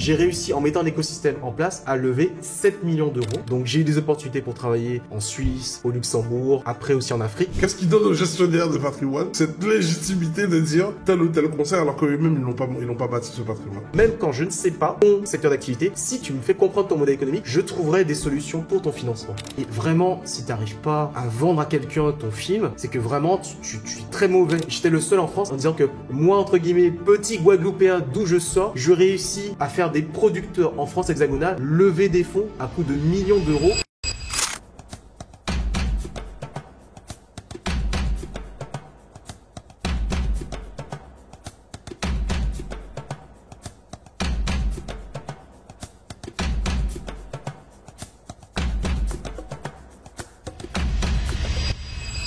j'ai réussi, en mettant un écosystème en place, à lever 7 millions d'euros. Donc j'ai eu des opportunités pour travailler en Suisse, au Luxembourg, après aussi en Afrique. Qu'est-ce qui donne aux gestionnaires de patrimoine cette légitimité de dire tel ou tel conseil alors qu'eux-mêmes ils n'ont pas bâti ce patrimoine? Même quand je ne sais pas ton secteur d'activité, si tu me fais comprendre ton modèle économique, je trouverai des solutions pour ton financement. Et vraiment, si tu n'arrives pas à vendre à quelqu'un ton film, c'est que vraiment tu es très mauvais. J'étais le seul en France en disant que moi, entre guillemets, petit Guadeloupéen d'où je sors, je réussis à faire des producteurs en France hexagonale lever des fonds à coût de millions d'euros.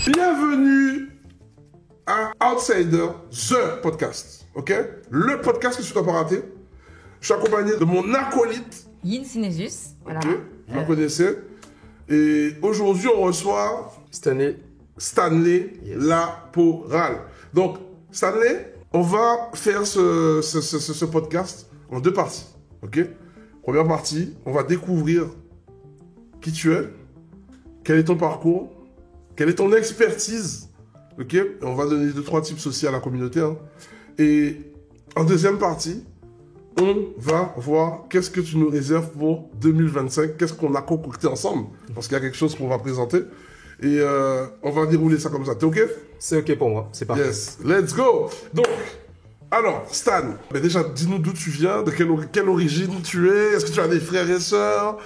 Bienvenue à Outsider, The Podcast, ok? Le podcast que tu dois pas rater. Je suis accompagné de mon acolyte. Yin Synésus, voilà. Ok, vous la connaissez. Et aujourd'hui, on reçoit Stanley Yes. Laporal. Donc, Stanley, on va faire ce podcast en deux parties, ok? Première partie, on va découvrir qui tu es, quel est ton parcours, quelle est ton expertise, ok? Et on va donner 2-3 tips aussi à la communauté, hein. Et en deuxième partie, on va voir qu'est-ce que tu nous réserves pour 2025, qu'est-ce qu'on a concocté ensemble, parce qu'il y a quelque chose qu'on va présenter. Et on va dérouler ça comme ça. T'es ok? C'est ok pour moi, c'est parfait. Yes, let's go. Donc, alors, Stan, mais déjà, dis-nous d'où tu viens, de quelle origine tu es, est-ce que tu as des frères et sœurs?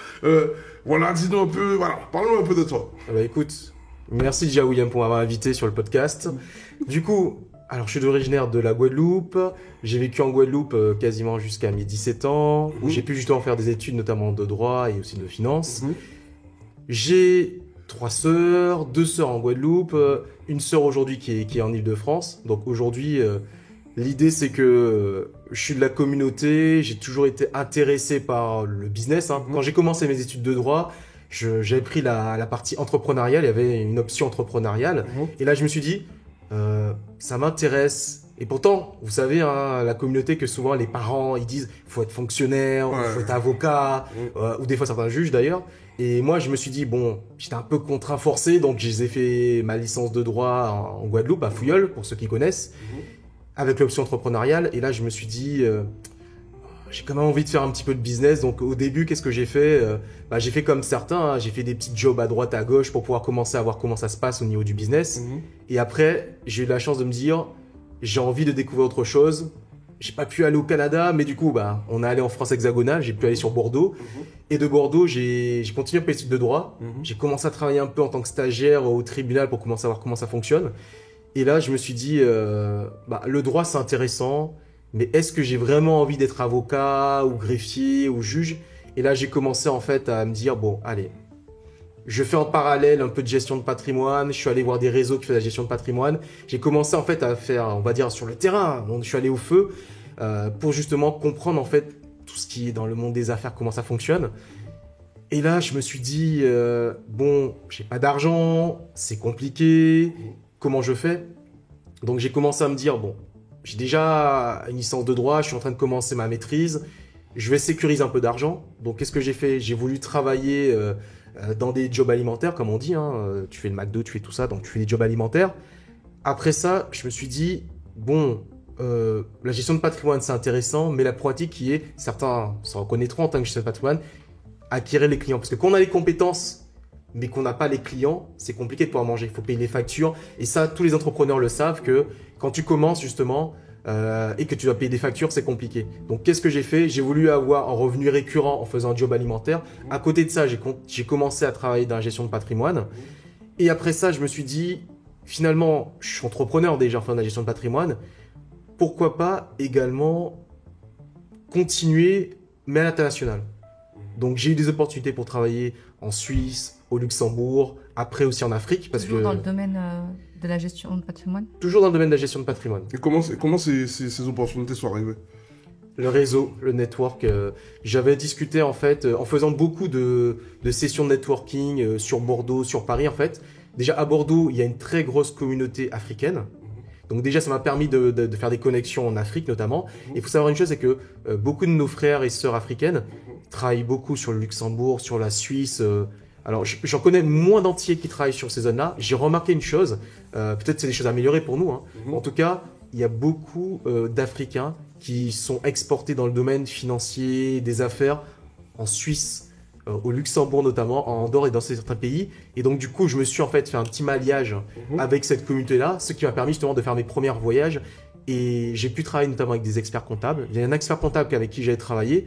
Voilà, dis-nous un peu, voilà, parle-nous un peu de toi. Ah bah écoute, merci déjà William pour m'avoir invité sur le podcast. Du coup, alors je suis originaire de la Guadeloupe, j'ai vécu en Guadeloupe quasiment jusqu'à mes 17 ans, où j'ai pu justement faire des études notamment de droit et aussi de finance. J'ai 3 sœurs, 2 sœurs en Guadeloupe, une sœur aujourd'hui qui est en Île-de-France. Donc aujourd'hui, l'idée c'est que je suis de la communauté, j'ai toujours été intéressé par le business, hein. Quand j'ai commencé mes études de droit, j'avais pris la partie entrepreneuriale, il y avait une option entrepreneuriale. Et là je me suis dit, ça m'intéresse. Et pourtant, vous savez, hein, la communauté, que souvent les parents ils disent faut être fonctionnaire, faut être avocat, ou des fois certains juges d'ailleurs. Et moi je me suis dit, bon, j'étais un peu contraint forcé, donc j'ai fait ma licence de droit en Guadeloupe, à Fouilleul, pour ceux qui connaissent, avec l'option entrepreneuriale. Et là je me suis dit, j'ai quand même envie de faire un petit peu de business. Donc au début, qu'est-ce que j'ai fait? J'ai fait comme certains, hein, j'ai fait des petits jobs à droite, à gauche pour pouvoir commencer à voir comment ça se passe au niveau du business. Et après, j'ai eu la chance de me dire, j'ai envie de découvrir autre chose. J'ai pas pu aller au Canada, mais du coup, on est allé en France hexagonale, j'ai pu aller sur Bordeaux. Et de Bordeaux, j'ai continué mes études de droit. J'ai commencé à travailler un peu en tant que stagiaire au tribunal pour commencer à voir comment ça fonctionne. Et là, je me suis dit, le droit, c'est intéressant, mais est-ce que j'ai vraiment envie d'être avocat ou greffier ou juge? Et là, j'ai commencé en fait à me dire, bon, allez, je fais en parallèle un peu de gestion de patrimoine, je suis allé voir des réseaux qui font la gestion de patrimoine. J'ai commencé en fait à faire, on va dire, sur le terrain, donc je suis allé au feu pour justement comprendre en fait tout ce qui est dans le monde des affaires, comment ça fonctionne. Et là, je me suis dit, bon, j'ai pas d'argent, c'est compliqué, comment je fais? Donc j'ai commencé à me dire, bon, j'ai déjà une licence de droit, je suis en train de commencer ma maîtrise, je vais sécuriser un peu d'argent. Donc qu'est-ce que j'ai fait? J'ai voulu travailler dans des jobs alimentaires, comme on dit, hein. Tu fais le McDo, tu fais tout ça, donc tu fais des jobs alimentaires. Après ça, je me suis dit, bon, la gestion de patrimoine, c'est intéressant, mais la pratique qui est, certains se reconnaîtront en tant que gestion de patrimoine, acquérir les clients. Parce que quand on a les compétences, mais qu'on n'a pas les clients, c'est compliqué de pouvoir manger. Il faut payer les factures. Et ça, tous les entrepreneurs le savent que quand tu commences justement et que tu dois payer des factures, c'est compliqué. Donc, qu'est-ce que j'ai fait? J'ai voulu avoir un revenu récurrent en faisant un job alimentaire. À côté de ça, j'ai commencé à travailler dans la gestion de patrimoine. Et après ça, je me suis dit, finalement, je suis entrepreneur déjà en faisant de la gestion de patrimoine. Pourquoi pas également continuer, mais à l'international? Donc, j'ai eu des opportunités pour travailler en Suisse, au Luxembourg, après aussi en Afrique. Toujours dans le domaine de la gestion de patrimoine? Toujours dans le domaine de la gestion de patrimoine. Et comment ces opportunités sont arrivées? Le réseau, le network. J'avais discuté en fait, en faisant beaucoup de sessions de networking sur Bordeaux, sur Paris en fait. Déjà à Bordeaux, il y a une très grosse communauté africaine. Donc déjà, ça m'a permis de faire des connexions en Afrique notamment. Et il faut savoir une chose, c'est que beaucoup de nos frères et sœurs africaines travaillent beaucoup sur le Luxembourg, sur la Suisse. Alors, j'en connais moins d'entiers qui travaillent sur ces zones-là. J'ai remarqué une chose, peut-être c'est des choses à améliorer pour nous. Hein. En tout cas, il y a beaucoup d'Africains qui sont exportés dans le domaine financier, des affaires, en Suisse, au Luxembourg notamment, en Andorre et dans certains pays. Et donc du coup, je me suis en fait fait un petit malliage avec cette communauté-là, ce qui m'a permis justement de faire mes premiers voyages. Et j'ai pu travailler notamment avec des experts comptables. Il y a un expert comptable avec qui j'avais travaillé,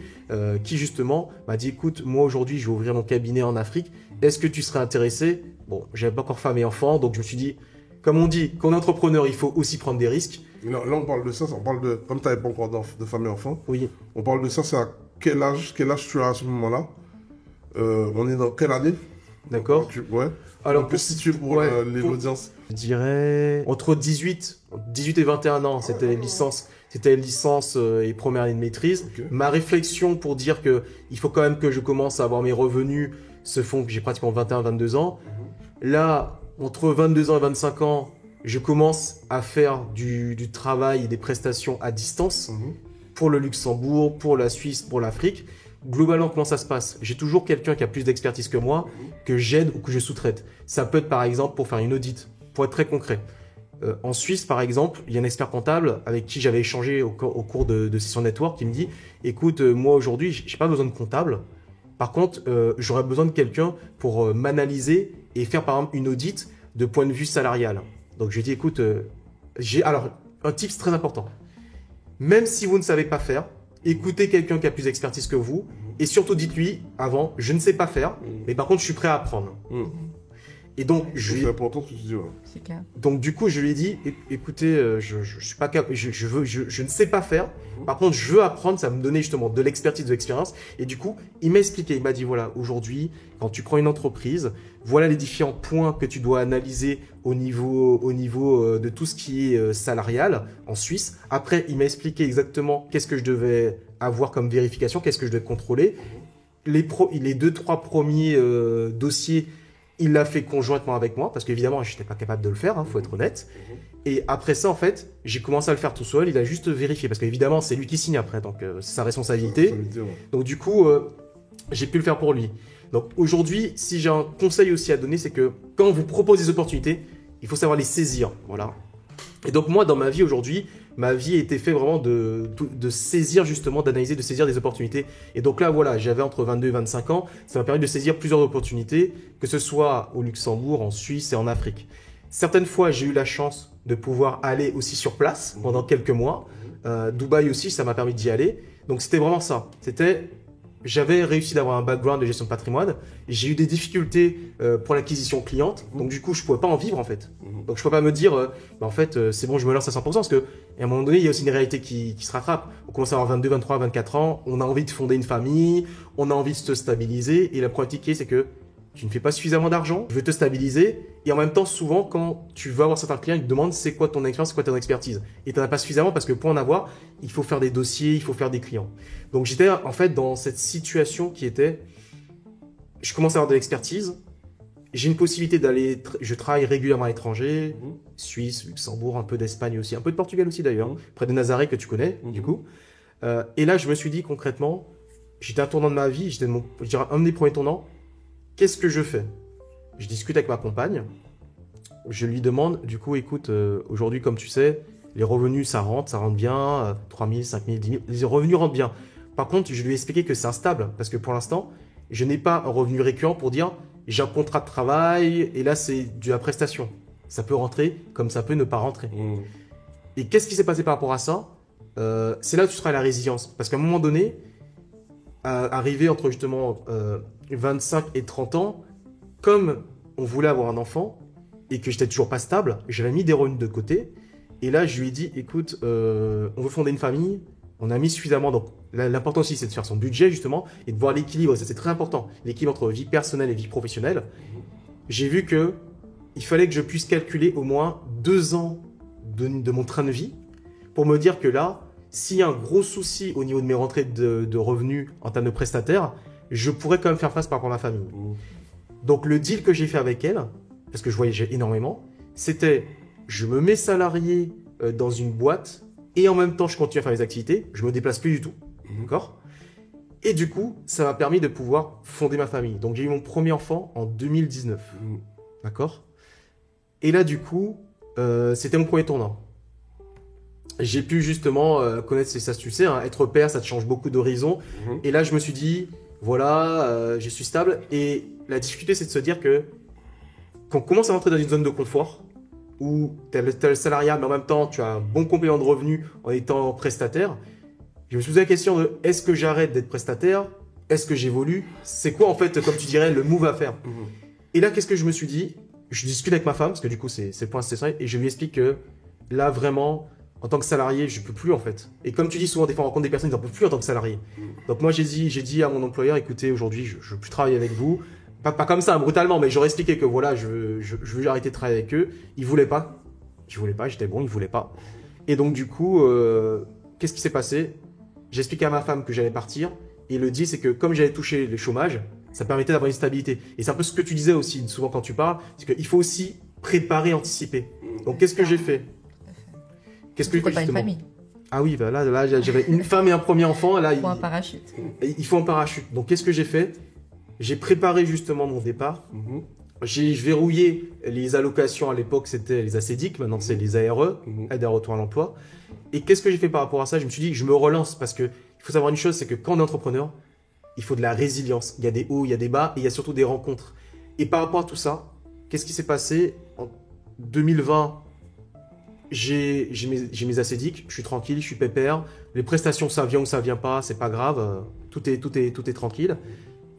qui justement m'a dit, écoute, moi aujourd'hui, je vais ouvrir mon cabinet en Afrique. Est-ce que tu serais intéressé? Bon, j'avais pas encore femme et enfant, donc je me suis dit, comme on dit, quand on est entrepreneur, il faut aussi prendre des risques. Là, on parle de ça, on parle de, comme tu n'avais pas encore de femme et enfant, Oui. on parle de ça, c'est à quel âge tu as à ce moment-là? On est dans quelle année? D'accord. Ouais. Alors, on peut situer pour l'audience. Je dirais entre 18 et 21 ans, c'était licence et première année de maîtrise. Okay. Ma réflexion pour dire que il faut quand même que je commence à avoir mes revenus se font que j'ai pratiquement 21-22 ans. Là, entre 22 ans et 25 ans, je commence à faire du travail et des prestations à distance pour le Luxembourg, pour la Suisse, pour l'Afrique. Globalement, comment ça se passe? J'ai toujours quelqu'un qui a plus d'expertise que moi, que j'aide ou que je sous-traite. Ça peut être par exemple pour faire une audit, pour être très concret. En Suisse, par exemple, il y a un expert comptable avec qui j'avais échangé au cours de session network qui me dit « Écoute, moi aujourd'hui, j'ai pas besoin de comptable. Par contre, j'aurais besoin de quelqu'un pour m'analyser et faire par exemple une audit de point de vue salarial. » Donc je lui ai dit « Écoute, alors, un tips très important. Même si vous ne savez pas faire, écoutez quelqu'un qui a plus d'expertise que vous et surtout dites-lui avant, je ne sais pas faire, mais par contre, je suis prêt à apprendre. » Et donc, c'est important ce que tu dis. Ouais. C'est clair. Donc du coup, je lui ai dit, écoutez, je suis pas capable, je ne sais pas faire. Par contre, je veux apprendre, ça va me donner justement de l'expertise, de l'expérience. Et du coup, il m'a expliqué, il m'a dit voilà, aujourd'hui, quand tu prends une entreprise, voilà les différents points que tu dois analyser au niveau de tout ce qui est salarial en Suisse. Après, il m'a expliqué exactement qu'est-ce que je devais avoir comme vérification, qu'est-ce que je devais contrôler. Les 2-3 premiers dossiers, il l'a fait conjointement avec moi, parce qu'évidemment, je n'étais pas capable de le faire, faut être honnête. Et après ça, en fait, j'ai commencé à le faire tout seul. Il a juste vérifié, parce qu'évidemment, c'est lui qui signe après, donc c'est sa responsabilité. Donc du coup, j'ai pu le faire pour lui. Donc aujourd'hui, si j'ai un conseil aussi à donner, c'est que quand on vous propose des opportunités, il faut savoir les saisir. Voilà. Et donc moi, dans ma vie aujourd'hui, ma vie a été faite vraiment de saisir justement, d'analyser, de saisir des opportunités. Et donc là, voilà, j'avais entre 22 et 25 ans. Ça m'a permis de saisir plusieurs opportunités, que ce soit au Luxembourg, en Suisse et en Afrique. Certaines fois, j'ai eu la chance de pouvoir aller aussi sur place pendant quelques mois. Dubaï aussi, ça m'a permis d'y aller. Donc c'était vraiment ça. J'avais réussi d'avoir un background de gestion de patrimoine. J'ai eu des difficultés pour l'acquisition cliente. Donc du coup, je ne pouvais pas en vivre en fait. Donc je ne peux pas me dire, en fait, c'est bon, je me lance à 100%. Parce qu'à un moment donné, il y a aussi une réalité qui se rattrape. On commence à avoir 22, 23, 24 ans. On a envie de fonder une famille. On a envie de se stabiliser. Et la problématique, c'est que tu ne fais pas suffisamment d'argent. Je veux te stabiliser. Et en même temps, souvent, quand tu vas avoir certains clients, ils te demandent c'est quoi ton expérience, c'est quoi ton expertise. Et tu n'en as pas suffisamment parce que pour en avoir, il faut faire des dossiers, il faut faire des clients. Donc j'étais en fait dans cette situation qui était, je commence à avoir de l'expertise. J'ai une possibilité d'aller, je travaille régulièrement à l'étranger, Suisse, Luxembourg, un peu d'Espagne aussi, un peu de Portugal aussi d'ailleurs, près de Nazaré que tu connais du coup. Et là, je me suis dit concrètement, j'étais à un tournant de ma vie, j'étais je dirais un des premiers tournants. Qu'est-ce que je fais? Je discute avec ma compagne. Je lui demande, du coup, écoute, aujourd'hui, comme tu sais, les revenus, ça rentre bien, 3 000, 5 000, 10 000, les revenus rentrent bien. Par contre, je lui ai expliqué que c'est instable, parce que pour l'instant, je n'ai pas un revenu récurrent pour dire, j'ai un contrat de travail, et là, c'est de la prestation. Ça peut rentrer, comme ça peut ne pas rentrer. Et qu'est-ce qui s'est passé par rapport à ça? C'est là où tu seras à la résilience. Parce qu'à un moment donné, arrivé entre justement 25 et 30 ans, comme on voulait avoir un enfant et que j'étais toujours pas stable, j'avais mis des revenus de côté. Et là, je lui ai dit, écoute, on veut fonder une famille, on a mis suffisamment. Donc, l'important aussi, c'est de faire son budget justement et de voir l'équilibre. Ça, c'est très important. L'équilibre entre vie personnelle et vie professionnelle. J'ai vu que il fallait que je puisse calculer au moins 2 ans de mon train de vie pour me dire que là, s'il y a un gros souci au niveau de mes rentrées de revenus en termes de prestataires, je pourrais quand même faire face par rapport à ma famille. Donc le deal que j'ai fait avec elle, parce que je voyageais énormément, c'était je me mets salarié dans une boîte et en même temps je continue à faire mes activités, je me déplace plus du tout. D'accord ? Et du coup, ça m'a permis de pouvoir fonder ma famille. Donc j'ai eu mon premier enfant en 2019. D'accord ? Et là, du coup, c'était mon premier tournant. J'ai pu justement connaître, ça tu sais, hein, être père, ça te change beaucoup d'horizons. Et là, je me suis dit, voilà, je suis stable. Et la difficulté, c'est de se dire que quand on commence à rentrer dans une zone de confort, où tu as le salariat, mais en même temps, tu as un bon complément de revenus en étant prestataire, je me suis posé la question de, est-ce que j'arrête d'être prestataire ? Est-ce que j'évolue ? C'est quoi, en fait, comme tu dirais, le move à faire ? Et là, qu'est-ce que je me suis dit ? Je discute avec ma femme, parce que du coup, c'est le point stressant, et je lui explique que là, vraiment, en tant que salarié, je peux plus en fait. Et comme tu dis souvent, des fois on rencontre des personnes qui n'en peuvent plus en tant que salarié. Donc moi j'ai dit à mon employeur, écoutez, aujourd'hui je veux plus travailler avec vous. Pas comme ça, brutalement, mais j'aurais expliqué que voilà, je veux arrêter de travailler avec eux. Ils voulaient pas. Je voulais pas, j'étais bon, ils voulaient pas. Et donc du coup, qu'est-ce qui s'est passé ? J'ai expliqué à ma femme que j'allais partir. Et le deal, c'est que comme j'allais toucher le chômage, ça permettait d'avoir une stabilité. Et c'est un peu ce que tu disais aussi souvent quand tu parles, c'est qu'il faut aussi préparer, anticiper. Donc qu'est-ce que j'ai fait ? Qu'est-ce que Tu n'as pas une famille. Ah oui, bah là j'avais une femme et un premier enfant. Là, Il faut un parachute. Il faut un parachute. Donc qu'est-ce que j'ai fait ? J'ai préparé justement mon départ. J'ai verrouillé les allocations. À l'époque, c'était les ACDIC. Maintenant, c'est les ARE, aide à retour à l'emploi. Et qu'est-ce que j'ai fait par rapport à ça ? Je me suis dit, je me relance parce que il faut savoir une chose, c'est que quand on est entrepreneur, il faut de la résilience. Il y a des hauts, il y a des bas et il y a surtout des rencontres. Et par rapport à tout ça, qu'est-ce qui s'est passé ? En 2020, j'ai mes ACDIC, je suis tranquille, je suis pépère. Les prestations, ça vient ou ça vient pas, c'est pas grave. Tout est tranquille.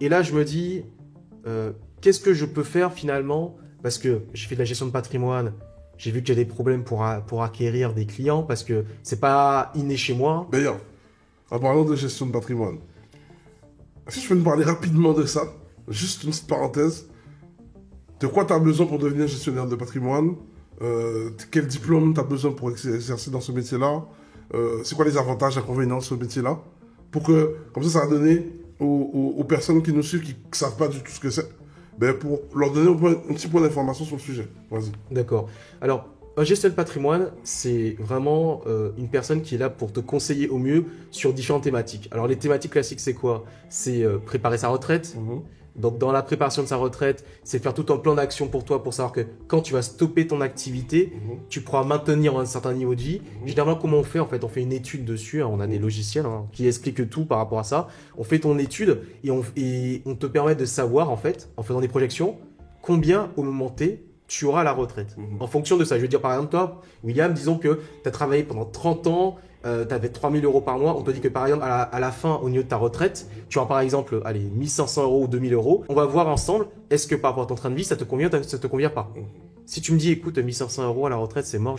Et là, je me dis, qu'est-ce que je peux faire finalement ? Parce que j'ai fait de la gestion de patrimoine. J'ai vu que j'ai des problèmes pour acquérir des clients parce que c'est pas inné chez moi. D'ailleurs, en parlant de gestion de patrimoine, si je peux nous parler rapidement de ça, juste une petite parenthèse. De quoi tu as besoin pour devenir gestionnaire de patrimoine ? Quel diplôme tu as besoin pour exercer dans ce métier-là ? C'est quoi les avantages, inconvénients de ce métier-là ? Pour que, comme ça va donner aux personnes qui nous suivent, qui ne savent pas du tout ce que c'est, pour leur donner un petit point d'information sur le sujet. Vas-y. D'accord. Alors, un gestionnaire de patrimoine, c'est vraiment une personne qui est là pour te conseiller au mieux sur différentes thématiques. Alors, les thématiques classiques, c'est quoi ? C'est préparer sa retraite. Donc, dans la préparation de sa retraite, c'est faire tout un plan d'action pour toi pour savoir que quand tu vas stopper ton activité, tu pourras maintenir un certain niveau de vie. Généralement, comment on fait ? En fait, on fait une étude dessus. On a des logiciels qui expliquent tout par rapport à ça. On fait ton étude et on te permet de savoir, en fait, en faisant des projections, combien au moment T, tu auras la retraite. En fonction de ça, je veux dire par exemple toi, William, disons que tu as travaillé pendant 30 ans, tu avais 3 000 € par mois, on te dit que par exemple à la fin, au niveau de ta retraite, tu auras par exemple 1 500 € ou 2 000 €. On va voir ensemble, est-ce que par rapport à ton train de vie, ça te convient, ça te convient pas. Si tu me dis, écoute, 1 500 € à la retraite, c'est mort,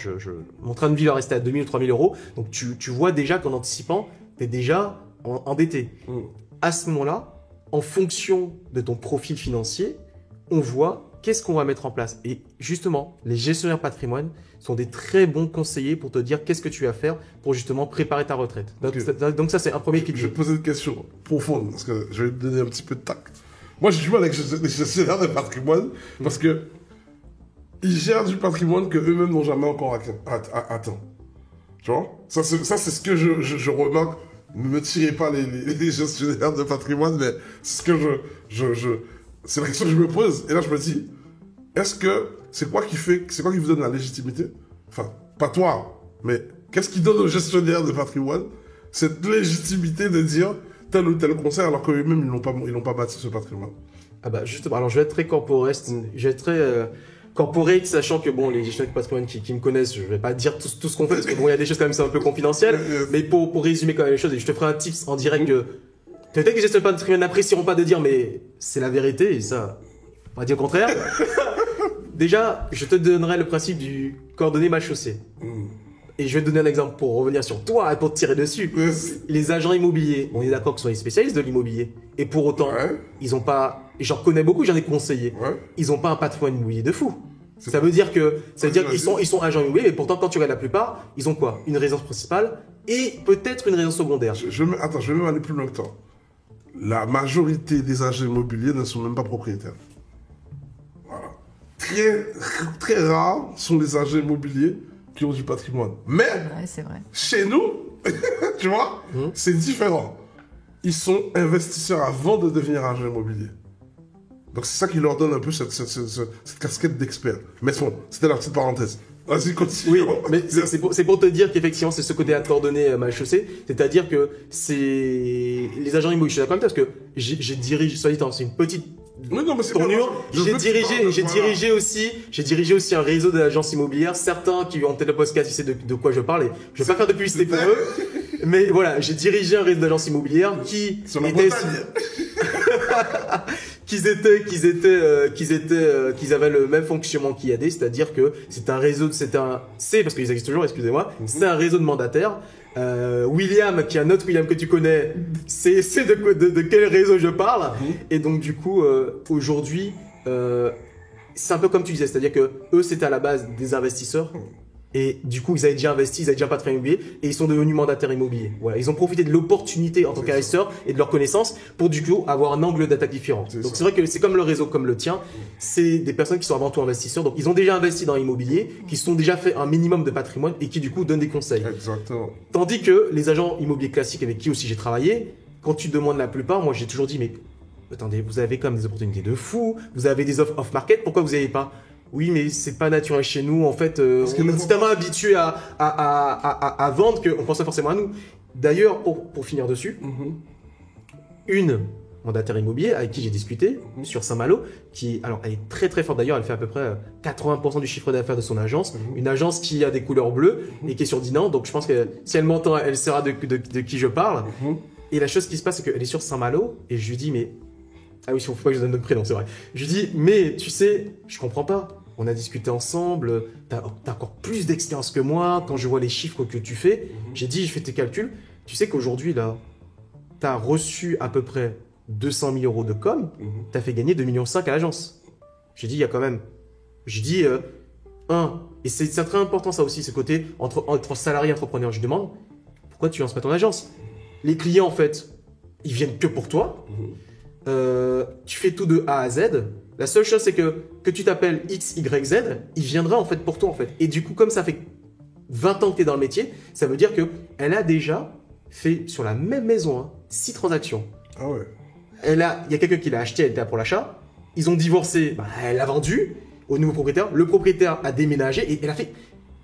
mon train de vie va rester à 2 000 ou 3 000 €, donc tu vois déjà qu'en anticipant, tu es déjà endetté. À ce moment-là, en fonction de ton profil financier, on voit qu'est-ce qu'on va mettre en place. Et justement, les gestionnaires patrimoine sont des très bons conseillers pour te dire qu'est-ce que tu vas faire pour justement préparer ta retraite. Donc ça, c'est un premier pilier. Je vais te poser une question profonde, parce que je vais te donner un petit peu de tact. Moi, j'ai du mal avec les gestionnaires de patrimoine, parce que ils gèrent du patrimoine que eux-mêmes n'ont jamais encore atteint. Tu vois ? Ça, c'est ce que je remarque. Ne me tirez pas les gestionnaires de patrimoine, mais c'est ce que c'est la question que je me pose. Et là, je me dis, c'est quoi qui vous donne la légitimité ? Enfin, pas toi, mais qu'est-ce qui donne aux gestionnaires de patrimoine cette légitimité de dire tel ou tel conseil alors qu'eux-mêmes, ils n'ont pas bâti ce patrimoine ? Ah bah, justement, alors je vais être très corporate, je vais être très corporate, sachant que bon, les gestionnaires de patrimoine qui me connaissent, je vais pas dire tout ce qu'on fait, parce que bon, il y a des choses quand même, c'est un peu confidentiel, mais pour résumer quand même les choses, et je te ferai un tips en direct que peut-être que les gestionnaires de patrimoine n'apprécieront pas de dire, mais c'est la vérité, et ça, on va dire le contraire. Déjà, je te donnerai le principe du coordonné mal chaussé. Et je vais te donner un exemple pour revenir sur toi et pour te tirer dessus. Les agents immobiliers, on est d'accord que ce sont les spécialistes de l'immobilier. Et pour autant, ils ont pas, et j'en connais beaucoup, j'en ai conseillé, ils ont pas un patrimoine immobilier de fou. Ça veut dire qu'ils sont agents immobiliers, mais pourtant, quand tu regardes la plupart, ils ont quoi ? Une résidence principale et peut-être une résidence secondaire. Je vais même aller plus loin que toi. La majorité des agents immobiliers ne sont même pas propriétaires. Voilà. Très, très rares sont les agents immobiliers qui ont du patrimoine. Mais C'est vrai. chez nous, tu vois, c'est différent. Ils sont investisseurs avant de devenir agents immobiliers. Donc c'est ça qui leur donne un peu cette casquette d'expert. Mais bon, c'était la petite parenthèse. Vas-y, continue. Oui, mais c'est pour te dire qu'effectivement, c'est ce côté à coordonner mal chaussé. C'est-à-dire que c'est les agents immobiliers. Je suis d'accord avec toi parce que j'ai dirigé, soit dit, c'est une petite Oui, non, mais c'est tournure. bien, J'ai dirigé aussi un réseau d'agences immobilières. Certains qui ont peut-être le podcast, ils savent de quoi je parle. Et je vais pas faire de publicité pour eux. Mais voilà, j'ai dirigé un réseau d'agences immobilières qui Sur la étaient Bretagne. qu'ils avaient le même fonctionnement qu'IAD, c'est-à-dire que c'est un réseau, c'est parce qu'ils existent toujours, excusez-moi, c'est un réseau de mandataires. William, qui est un autre William que tu connais, c'est de quel réseau je parle. Et donc du coup, aujourd'hui, c'est un peu comme tu disais, c'est-à-dire que eux c'était à la base des investisseurs. Et du coup, ils avaient déjà investi, ils avaient déjà un patrimoine immobilier et ils sont devenus mandataires immobiliers. Voilà, ils ont profité de l'opportunité en tant qu'investisseurs et de leurs connaissances pour du coup avoir un angle d'attaque différent. Donc c'est vrai que c'est comme le réseau, comme le tien, c'est des personnes qui sont avant tout investisseurs. Donc ils ont déjà investi dans l'immobilier, qui se sont déjà fait un minimum de patrimoine et qui du coup donnent des conseils. Exactement. Tandis que les agents immobiliers classiques avec qui aussi j'ai travaillé, quand tu demandes la plupart, moi j'ai toujours dit mais attendez, vous avez quand même des opportunités de fou, vous avez des offres off-market, pourquoi vous n'avez pas? Oui, mais c'est pas naturel chez nous. En fait, on est tellement habitué à vendre qu'on pense pas forcément à nous. D'ailleurs, pour finir dessus, une mandataire immobilier avec qui j'ai discuté sur Saint-Malo, qui, alors, elle est très très forte d'ailleurs, elle fait à peu près 80% du chiffre d'affaires de son agence, une agence qui a des couleurs bleues et qui est sur Dinan. Donc, je pense que si elle m'entend, elle saura de qui je parle. Et la chose qui se passe, c'est qu'elle est sur Saint-Malo et je lui dis, mais ah oui, il faut pas que je donne notre prénom, c'est vrai. Je lui dis, mais tu sais, je comprends pas. On a discuté ensemble, t'as encore plus d'expérience que moi, quand je vois les chiffres que tu fais, j'ai dit, je fais tes calculs. Tu sais qu'aujourd'hui, là, t'as reçu à peu près 200 000 euros de com, t'as fait gagner 2,5 millions à l'agence. J'ai dit, il y a quand même. J'ai dit, et c'est très important ça aussi, ce côté entre salarié et entrepreneur. Je lui demande, pourquoi tu lances pas ton agence? Les clients, en fait, ils viennent que pour toi. Tu fais tout de A à Z. La seule chose, c'est que tu t'appelles X, Y, Z, il viendra en fait pour toi en fait. Et du coup, comme ça fait 20 ans que tu es dans le métier, ça veut dire qu'elle a déjà fait sur la même maison 6 transactions. Ah ouais. Il y a quelqu'un qui l'a acheté, elle était là pour l'achat. Ils ont divorcé, elle l'a vendu au nouveau propriétaire. Le propriétaire a déménagé et elle a fait,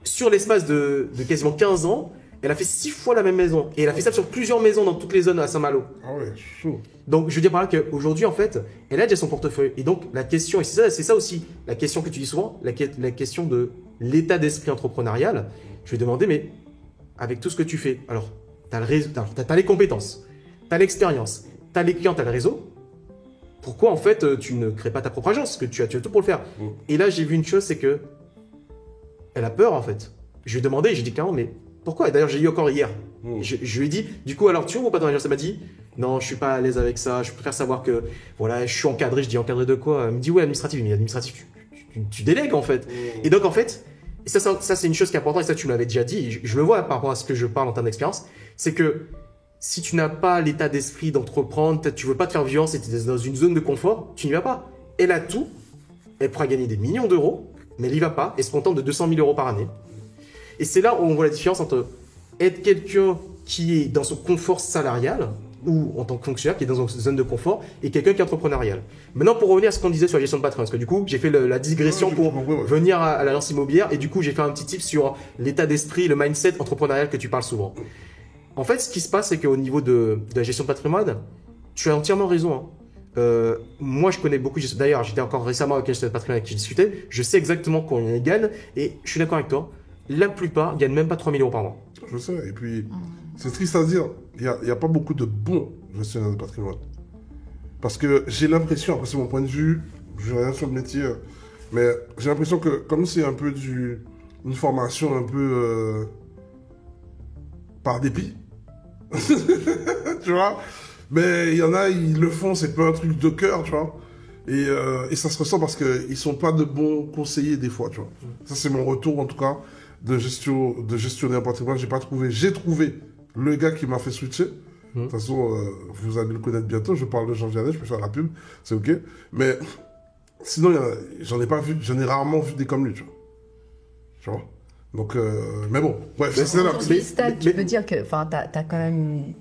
sur l'espace de quasiment 15 ans, elle a fait 6 fois la même maison. Et elle a fait ça sur plusieurs maisons dans toutes les zones à Saint-Malo. Ah ouais, chaud. Donc, je veux dire par là qu'aujourd'hui, en fait, elle a déjà son portefeuille. Et donc, la question, et c'est ça aussi, la question que tu dis souvent, la question de l'état d'esprit entrepreneurial. Je vais demander, mais avec tout ce que tu fais, alors, tu as les compétences, tu as l'expérience, tu as les clients, tu as le réseau. Pourquoi, en fait, tu ne crées pas ta propre agence? Parce que tu as tout pour le faire. Et là, j'ai vu une chose, c'est que elle a peur, en fait. Je lui ai demandé, j'ai dit clairement, mais pourquoi? Et d'ailleurs, j'ai eu encore hier. Je lui ai dit, du coup, alors tu ouvres ou pas ton agence? Elle m'a dit, non, je suis pas à l'aise avec ça. Je préfère savoir que, voilà, je suis encadré. Je dis, encadré de quoi? Elle me dit, ouais, administratif. Mais administratif, tu délègues, en fait. Et donc, en fait, et ça c'est une chose qui est importante. Et ça, tu me l'avais déjà dit. Et je le vois par rapport à ce que je parle en termes d'expérience. C'est que si tu n'as pas l'état d'esprit d'entreprendre, tu veux pas te faire violence et tu es dans une zone de confort, tu n'y vas pas. Elle a tout. Elle pourra gagner des millions d'euros, mais elle n'y va pas. Et se contente de 200 000 euros par année. Et c'est là où on voit la différence entre être quelqu'un qui est dans son confort salarial ou en tant que fonctionnaire qui est dans une zone de confort et quelqu'un qui est entrepreneurial. Maintenant, pour revenir à ce qu'on disait sur la gestion de patrimoine, parce que du coup, j'ai fait la digression pour venir à l'agence immobilière et du coup, j'ai fait un petit tip sur l'état d'esprit, le mindset entrepreneurial que tu parles souvent. En fait, ce qui se passe, c'est qu'au niveau de la gestion de patrimoine, tu as entièrement raison. Moi, je connais beaucoup. D'ailleurs, j'étais encore récemment avec un gestionnaire de patrimoine avec qui je discutais. Je sais exactement combien il gagne et je suis d'accord avec toi. La plupart gagnent même pas 3 000 euros par mois. Je sais, et puis c'est triste à dire, il n'y a pas beaucoup de bons gestionnaires de patrimoine. Parce que j'ai l'impression, après c'est mon point de vue, je n'ai rien sur le métier, mais j'ai l'impression que comme c'est un peu une formation un peu par dépit, tu vois, mais il y en a, ils le font, c'est pas un truc de cœur, tu vois. Et ça se ressent parce qu'ils ne sont pas de bons conseillers des fois, tu vois. Ça c'est mon retour en tout cas. De gestionnaire patrimoine, j'ai trouvé le gars qui m'a fait switcher. De toute façon, vous allez le connaître bientôt. Je parle de Jean Vianney, je peux faire la pub, c'est ok. Mais sinon, j'en ai rarement vu des comme lui, tu vois. Donc, mais bon, bref, c'est là. Aujourd'hui, Stan, tu peux dire que, enfin, t'as quand même,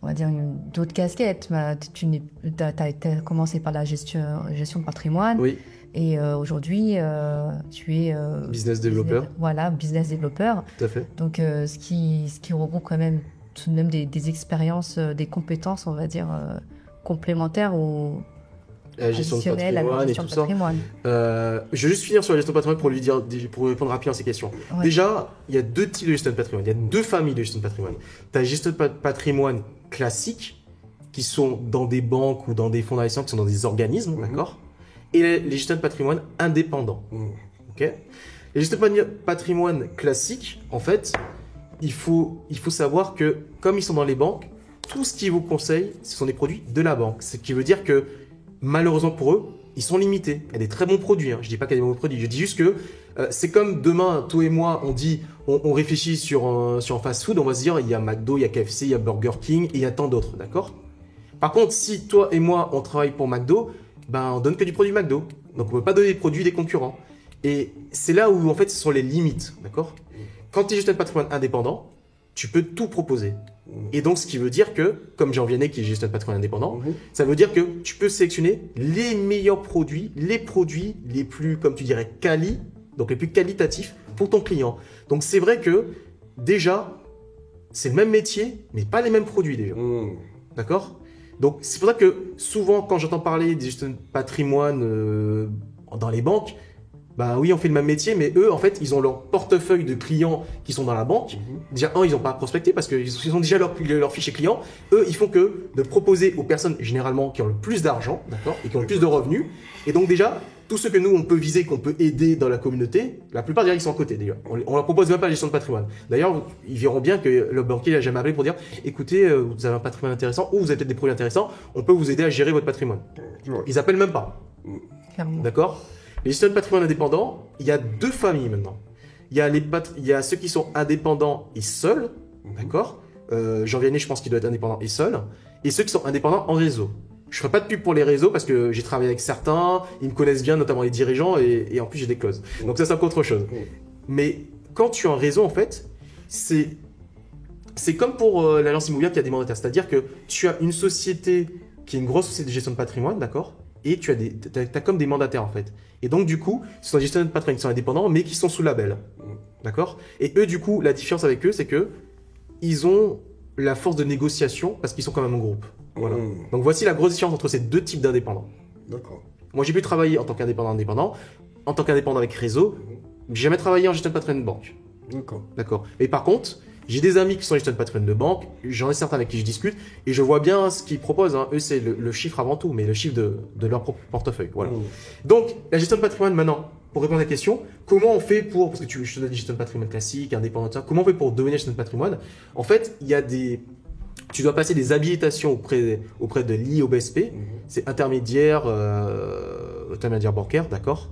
on va dire, d'autres casquettes. T'as commencé par la gestion de patrimoine. Oui, Et aujourd'hui, tu es business développeur, voilà, business développeur. tout à fait. Donc, ce qui regroupe quand même tout de même des expériences, des compétences, on va dire, complémentaires ou La gestion de additionnelles à la patrimoine et gestion tout de ça. patrimoine. Je vais juste finir sur la gestion de patrimoine pour répondre rapidement à ces questions. Ouais. Déjà, il y a deux types de gestion de patrimoine. Il y a deux familles de gestion de patrimoine. Tu as la gestion de patrimoine classique, qui sont dans des banques ou dans des fonds d'investissement, qui sont dans des organismes, d'accord? Et les gestions de patrimoine indépendants. Ok. Les gestions de patrimoine classiques, en fait, il faut savoir que, comme ils sont dans les banques, tout ce qu'ils vous conseillent, ce sont des produits de la banque. Ce qui veut dire que, malheureusement pour eux, ils sont limités. Il y a des très bons produits. Je dis pas qu'il y a des mauvais produits. Je dis juste que c'est comme demain, toi et moi, on réfléchit sur un fast-food, on va se dire, il y a McDo, il y a KFC, il y a Burger King, et il y a tant d'autres, d'accord? Par contre, si toi et moi, on travaille pour McDo, ben, on donne que du produit McDo. Donc, on ne peut pas donner des produits des concurrents. Et c'est là où, en fait, ce sont les limites, d'accord? Quand tu es gestionnaire de patrimoine indépendant, tu peux tout proposer. Et donc, ce qui veut dire que, comme Jean Vianney qui est gestionnaire de patrimoine indépendant, ça veut dire que tu peux sélectionner les meilleurs produits, les produits les plus, comme tu dirais, donc les plus qualitatifs pour ton client. Donc, c'est vrai que, déjà, c'est le même métier, mais pas les mêmes produits déjà. D'accord? Donc, c'est pour ça que souvent, quand j'entends parler des gestionnaires de patrimoine dans les banques, bah oui, on fait le même métier, mais eux, en fait, ils ont leur portefeuille de clients qui sont dans la banque. Déjà, ils n'ont pas à prospecter parce qu'ils ont déjà leur fichier client. Eux, ils font que de proposer aux personnes, généralement, qui ont le plus d'argent, d'accord, et qui ont le plus de revenus. Et donc, déjà, tous ceux que nous, on peut viser, qu'on peut aider dans la communauté, la plupart, déjà, ils sont à côté, déjà. On leur propose même pas la gestion de patrimoine. D'ailleurs, ils verront bien que le banquier n'a jamais appelé pour dire, écoutez, vous avez un patrimoine intéressant, ou vous avez peut-être des produits intéressants, on peut vous aider à gérer votre patrimoine. Ils appellent même pas. Clairement. D'accord? Les gestionnaires de patrimoine indépendants, il y a deux familles maintenant. Il y a ceux qui sont indépendants et seuls, d'accord? Jean Vianney, je pense qu'il doit être indépendant et seul. Et ceux qui sont indépendants en réseau. Je ne ferai pas de pub pour les réseaux parce que j'ai travaillé avec certains, ils me connaissent bien, notamment les dirigeants, et en plus j'ai des clauses. Donc ça, c'est encore autre chose. Mais quand tu as un réseau, en fait, c'est comme pour l'agence immobilière qui a des mandataires. C'est-à-dire que tu as une société qui est une grosse société de gestion de patrimoine, d'accord? Et tu as comme des mandataires, en fait. Et donc, du coup, ce sont des gestionnaires de patrimoine qui sont indépendants, mais qui sont sous label. D'accord? Et eux, du coup, la différence avec eux, c'est que ils ont la force de négociation parce qu'ils sont quand même en groupe. Voilà. Donc, voici la grosse différence entre ces deux types d'indépendants. D'accord. Moi, j'ai pu travailler en tant qu'indépendant, en tant qu'indépendant avec réseau. J'ai jamais travaillé en gestion de patrimoine de banque. D'accord. D'accord. Et par contre, j'ai des amis qui sont gestionnaires de patrimoine de banque, j'en ai certains avec qui je discute, et je vois bien ce qu'ils proposent. Eux, c'est le chiffre avant tout, mais le chiffre de leur propre portefeuille. Voilà. Donc, la gestion de patrimoine, maintenant, pour répondre à la question, comment on fait pour, parce que je te donne des gestion de patrimoine classique, indépendant, comment on fait pour devenir gestionnaire de patrimoine? En fait, tu dois passer des habilitations auprès de l'IOBSP, c'est intermédiaire bancaire, d'accord?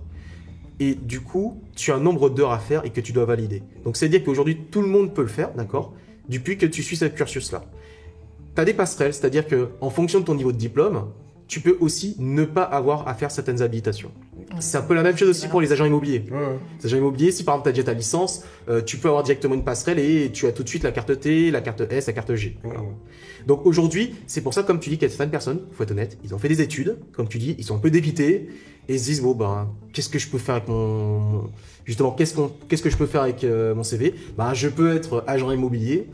Et du coup, tu as un nombre d'heures à faire et que tu dois valider. Donc, c'est-à-dire qu'aujourd'hui, tout le monde peut le faire, d'accord? Depuis que tu suis ce cursus-là. Tu as des passerelles, c'est-à-dire qu'en fonction de ton niveau de diplôme, tu peux aussi ne pas avoir à faire certaines habilitations. C'est un peu la même chose aussi pour les agents immobiliers. Les agents immobiliers, si par exemple tu as déjà ta licence, tu peux avoir directement une passerelle et tu as tout de suite la carte T, la carte S, la carte G. Donc aujourd'hui, c'est pour ça, comme tu dis, qu'il y a certaines personnes, il faut être honnête, ils ont fait des études, comme tu dis, ils sont un peu dépités et ils se disent, bon ben, qu'est-ce que je peux faire avec mon... Justement, qu'est-ce que je peux faire avec mon CV? Ben, je peux être agent immobilier,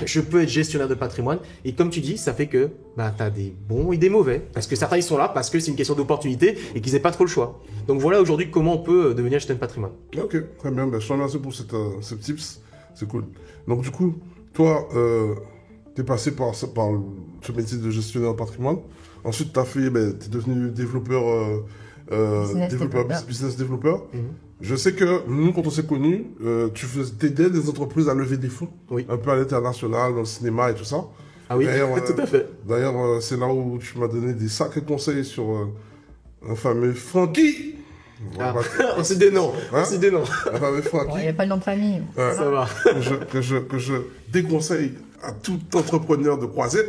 je peux être gestionnaire de patrimoine. Et comme tu dis, ça fait que ben, tu as des bons et des mauvais. Parce que certains, ils sont là parce que c'est une question d'opportunité et qu'ils n'aient pas trop le choix. Donc voilà aujourd'hui comment on peut devenir gestionnaire de patrimoine. Ok, très bien. Ben, je te remercie pour ce tips. C'est cool. Donc du coup, toi, tu es passé par ce métier de gestionnaire de patrimoine. Ensuite, tu es devenu développeur, business développeur. Je sais que nous, quand on s'est connus, tu aidais des entreprises à lever des fonds, un peu à l'international, dans le cinéma et tout ça. Ah oui, tout à fait. D'ailleurs, c'est là où tu m'as donné des sacrés conseils sur un fameux Francky. On s'est des noms. Un fameux Francky. Il n'y a pas le nom de famille. Ça va. Que je déconseille à tout entrepreneur de croiser.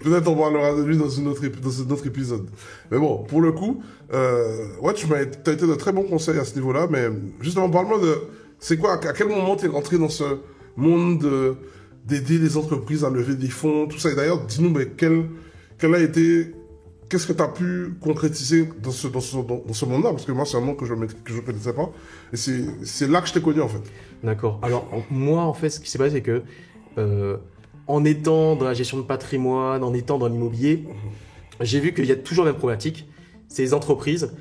Peut-être on parlera de lui dans un autre épisode. Mais bon, pour le coup, tu as été de très bons conseils à ce niveau-là. Mais justement, parle-moi de c'est quoi, à quel moment tu es rentré dans ce monde d'aider les entreprises à lever des fonds, tout ça? Et d'ailleurs, dis-nous, mais qu'est-ce que tu as pu concrétiser dans ce monde-là? Parce que moi, c'est un monde que je ne connaissais pas. Et c'est là que je t'ai connu, en fait. D'accord. Alors, moi, en fait, ce qui s'est passé, c'est que en étant dans la gestion de patrimoine, en étant dans l'immobilier, j'ai vu qu'il y a toujours la même problématique. C'est les entreprises,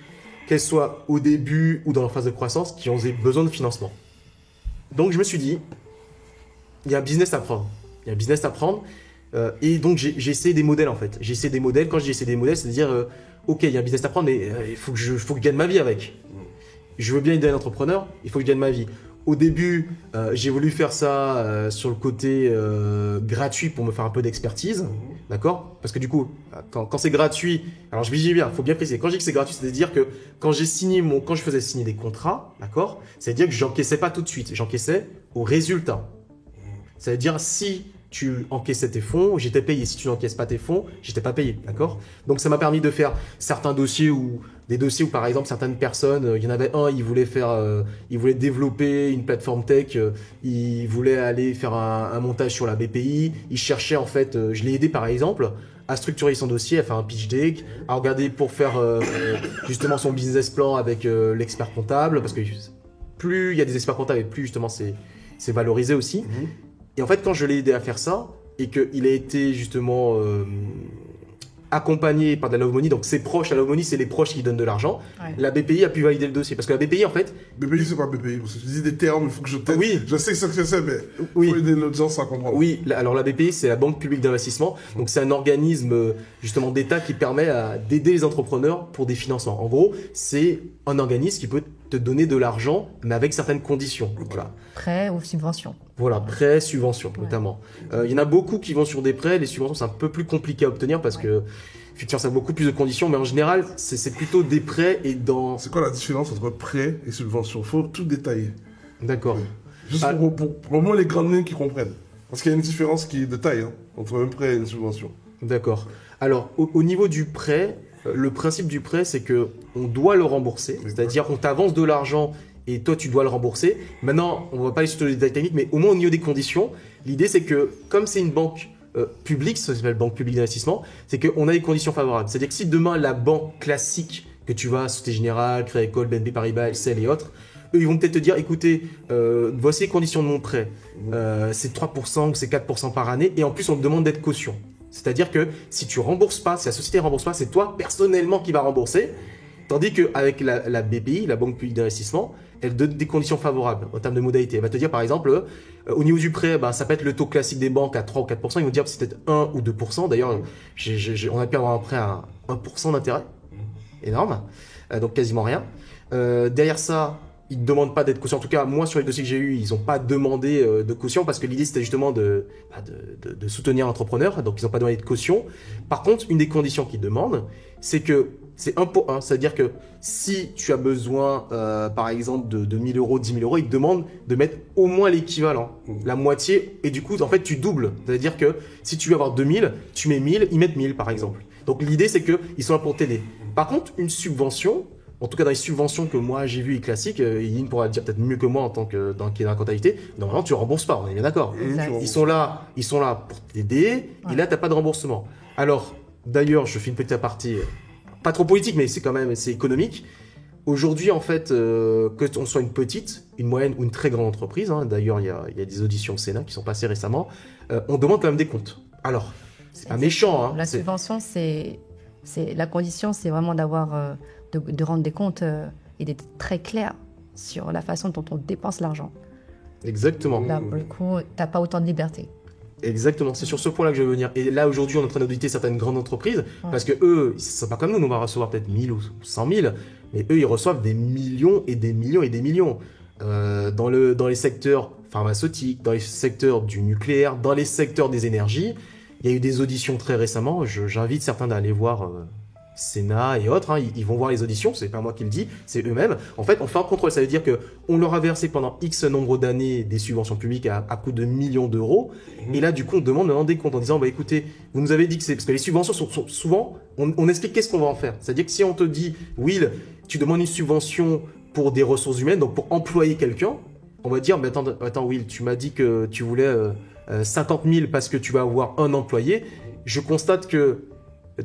qu'elles soient au début ou dans leur phase de croissance, qui ont besoin de financement. Donc, je me suis dit, il y a un business à prendre. Il y a un business à prendre. Et donc, j'ai essayé des modèles, en fait. J'ai essayé des modèles. Quand j'ai essayé des modèles, c'est-à-dire, OK, il y a un business à prendre, mais il faut que je gagne ma vie avec. Je veux bien aider un entrepreneur, il faut que je gagne ma vie. Au début, j'ai voulu faire ça sur le côté gratuit pour me faire un peu d'expertise, d'accord? Parce que du coup, quand c'est gratuit, alors je dis bien, il faut bien préciser. Quand je dis que c'est gratuit, c'est-à-dire que quand je faisais signer des contrats, d'accord? C'est-à-dire que j'encaissais pas tout de suite, j'encaissais au résultat. C'est-à-dire si tu encaissais tes fonds, j'étais payé. Si tu n'encaisses pas tes fonds, j'étais pas payé, d'accord? Donc ça m'a permis de faire certains dossiers où par exemple certaines personnes, il y en avait un, il voulait développer une plateforme tech, il voulait aller faire un montage sur la BPI, il cherchait en fait, je l'ai aidé par exemple à structurer son dossier, à faire un pitch deck, à regarder pour faire justement son business plan avec l'expert comptable, parce que plus il y a des experts comptables et plus justement c'est valorisé aussi. Et en fait, quand je l'ai aidé à faire ça, et qu'il a été justement accompagné par de la love money, donc ses proches, la love money, c'est les proches qui donnent de l'argent, la BPI a pu valider le dossier. Parce que la BPI, en fait... BPI, c'est pas BPI, parce que tu dis des termes, il faut que je t'aide. Oui. Je sais ce que c'est, mais il faut aider l'audience à comprendre. Oui, alors la BPI, c'est la Banque publique d'investissement. Donc, c'est un organisme justement d'État qui permet d'aider les entrepreneurs pour des financements. En gros, c'est un organisme qui peut te donner de l'argent, mais avec certaines conditions. Voilà. Prêt ou subvention. Voilà, prêts, subventions notamment. Il y en a beaucoup qui vont sur des prêts. Les subventions, c'est un peu plus compliqué à obtenir parce que effectivement, ça a beaucoup plus de conditions. Mais en général, c'est plutôt des prêts et dans... C'est quoi la différence entre prêt et subvention? Il faut tout détailler. D'accord. Juste pour au moins les grandes lignes qui comprennent. Parce qu'il y a une différence qui est de taille entre un prêt et une subvention. D'accord. Alors, au niveau du prêt, le principe du prêt, c'est que on doit le rembourser. C'est-à-dire qu'on t'avance de l'argent et toi, tu dois le rembourser. Maintenant, on ne va pas aller sur les détails techniques, mais au moins au niveau des conditions, l'idée, c'est que comme c'est une banque publique, ça s'appelle Banque publique d'investissement, c'est qu'on a des conditions favorables. C'est-à-dire que si demain, la banque classique que tu vas, Société Générale, Crédit Agricole, BNP Paribas, LCL et autres, eux, ils vont peut-être te dire, écoutez, voici les conditions de mon prêt. C'est 3% ou c'est 4% par année, et en plus, on te demande d'être caution. C'est-à-dire que si tu rembourses pas, si la société ne rembourse pas, c'est toi personnellement qui va rembourser. Tandis qu'avec la BPI, la Banque publique d'investissement, elle donne des conditions favorables en termes de modalités. Elle va te dire par exemple, au niveau du prêt, ça peut être le taux classique des banques à 3 ou 4%. Ils vont te dire que c'est peut-être 1 ou 2%. D'ailleurs, on a pu avoir un prêt à 1% d'intérêt. Énorme. Donc quasiment rien. Derrière ça, ils ne demandent pas d'être caution. En tout cas, moi, sur les dossiers que j'ai eus, ils n'ont pas demandé de caution parce que l'idée, c'était justement de soutenir l'entrepreneur. Donc, ils n'ont pas demandé de caution. Par contre, une des conditions qu'ils demandent, c'est que c'est 1 pour 1. C'est-à-dire que si tu as besoin, par exemple, de 1000 euros, 10 000 euros, ils te demandent de mettre au moins l'équivalent, la moitié. Et du coup, en fait, tu doubles. C'est-à-dire que si tu veux avoir 2000, tu mets 1000, ils mettent 1000, par exemple. Donc, l'idée, c'est qu'ils sont là pour t'aider. Par contre, une subvention, en tout cas dans les subventions que moi j'ai vues et classiques, Yin pourra le dire peut-être mieux que moi en tant que dans la comptabilité, normalement tu ne rembourses pas, on est bien d'accord. Ils sont là pour t'aider, et là tu n'as pas de remboursement. Alors, d'ailleurs, je fais une petite aparté, pas trop politique, mais c'est économique. Aujourd'hui, en fait, que on soit une petite, une moyenne ou une très grande entreprise, d'ailleurs il y a des auditions au Sénat qui sont passées récemment, on demande quand même des comptes. Alors, c'est pas méchant. La subvention, c'est la condition, c'est vraiment d'avoir... de rendre des comptes et d'être très clair sur la façon dont on dépense l'argent. Exactement. Là, pour le coup, tu n'as pas autant de liberté. Exactement, c'est sur ce point-là que je veux venir. Et là, aujourd'hui, on est en train d'auditer certaines grandes entreprises, parce que eux, ils ne sont pas comme nous, on va recevoir peut-être 1000 ou 100 000, mais eux, ils reçoivent des millions et des millions et des millions. Dans les secteurs pharmaceutiques, dans les secteurs du nucléaire, dans les secteurs des énergies, il y a eu des auditions très récemment. J'invite certains d'aller voir... Sénat et autres, ils vont voir les auditions, c'est pas moi qui le dis, c'est eux-mêmes. En fait, on fait un contrôle, ça veut dire que on leur a versé pendant X nombre d'années des subventions publiques à coût de millions d'euros, et là, du coup, on demande maintenant des comptes en disant, écoutez, vous nous avez dit que c'est... Parce que les subventions sont souvent, on explique qu'est-ce qu'on va en faire. C'est-à-dire que si on te dit, Will, tu demandes une subvention pour des ressources humaines, donc pour employer quelqu'un, on va dire, mais attends Will, tu m'as dit que tu voulais 50 000 parce que tu vas avoir un employé. Je constate que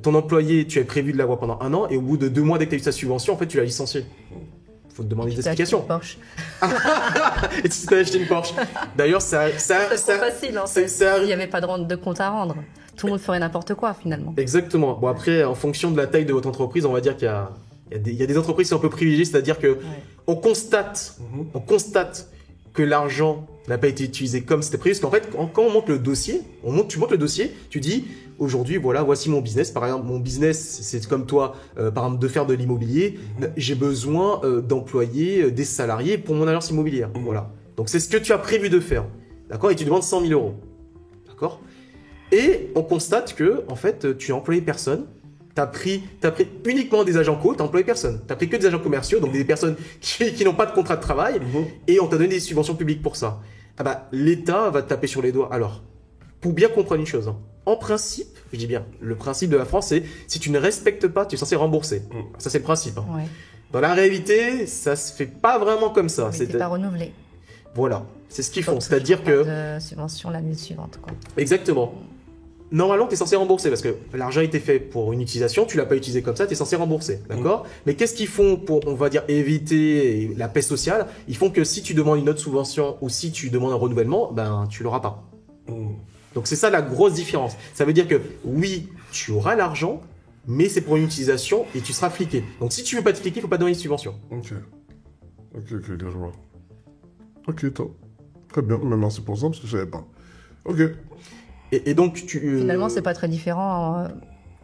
ton employé, tu avais prévu de l'avoir pendant 1 an et au bout de 2 mois dès que tu as eu sa subvention, en fait, tu l'as licencié. Faut te demander des explications. Porsche. Et tu t'es acheté une Porsche. D'ailleurs, C'est trop facile, en fait. Il n'y avait pas de compte à rendre. Tout le monde ferait n'importe quoi, finalement. Exactement. Bon, après, en fonction de la taille de votre entreprise, on va dire qu'il y a des entreprises qui sont un peu privilégiées, c'est-à-dire que on constate que l'argent n'a pas été utilisé comme c'était prévu. Parce qu'en fait, quand on monte le dossier, tu montes le dossier, tu dis aujourd'hui, voilà, voici mon business. Par exemple, mon business, c'est comme toi, par exemple, de faire de l'immobilier. J'ai besoin d'employer des salariés pour mon agence immobilière. Voilà. Donc, c'est ce que tu as prévu de faire. D'accord? Et tu demandes 100 000 euros. D'accord? Et on constate que, en fait, tu n'as employé personne. T'as pris uniquement des agents co, t'as employé personne. T'as pris que des agents commerciaux, donc des personnes qui n'ont pas de contrat de travail, et on t'a donné des subventions publiques pour ça. Ah bah, l'État va te taper sur les doigts. Alors, pour bien comprendre une chose, hein, en principe, je dis bien, le principe de la France, c'est si tu ne respectes pas, tu es censé rembourser. Ça, c'est le principe. Hein. Ouais. Dans la réalité, ça se fait pas vraiment comme ça. C'est pas renouvelé. Voilà, c'est ce qu'ils font. C'est-à-dire que. De subvention l'année suivante, quoi. Exactement. Normalement, tu es censé rembourser parce que l'argent a été fait pour une utilisation, tu l'as pas utilisé comme ça, tu es censé rembourser. D'accord? Mais qu'est-ce qu'ils font pour, on va dire, éviter la paix sociale? Ils font que si tu demandes une autre subvention ou si tu demandes un renouvellement, ben, tu l'auras pas. Donc, c'est ça la grosse différence. Ça veut dire que oui, tu auras l'argent, mais c'est pour une utilisation et tu seras fliqué. Donc, si tu veux pas te fliquer, il faut pas donner une subvention. Ok, je vois. Ok, top. Très bien, mais merci pour ça parce que je savais pas. Ok. Et donc, finalement, c'est pas très différent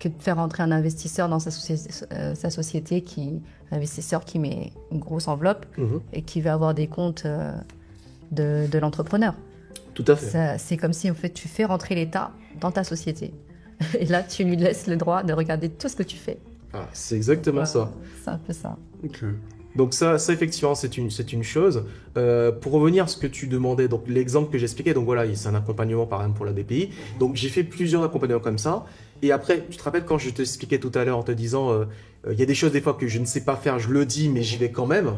que de faire entrer un investisseur dans sa société, investisseur qui met une grosse enveloppe et qui va avoir des comptes de l'entrepreneur. Tout à fait. C'est comme si en fait tu fais rentrer l'État dans ta société. Et là, tu lui laisses le droit de regarder tout ce que tu fais. Ah, c'est exactement ça. C'est un peu ça. Ok. Donc ça effectivement, c'est une chose. Pour revenir à ce que tu demandais, donc l'exemple que j'expliquais, donc voilà, c'est un accompagnement par exemple pour la BPI. Donc j'ai fait plusieurs accompagnements comme ça. Et après, tu te rappelles quand je t'expliquais tout à l'heure en te disant, il y a des choses des fois que je ne sais pas faire, je le dis, mais j'y vais quand même.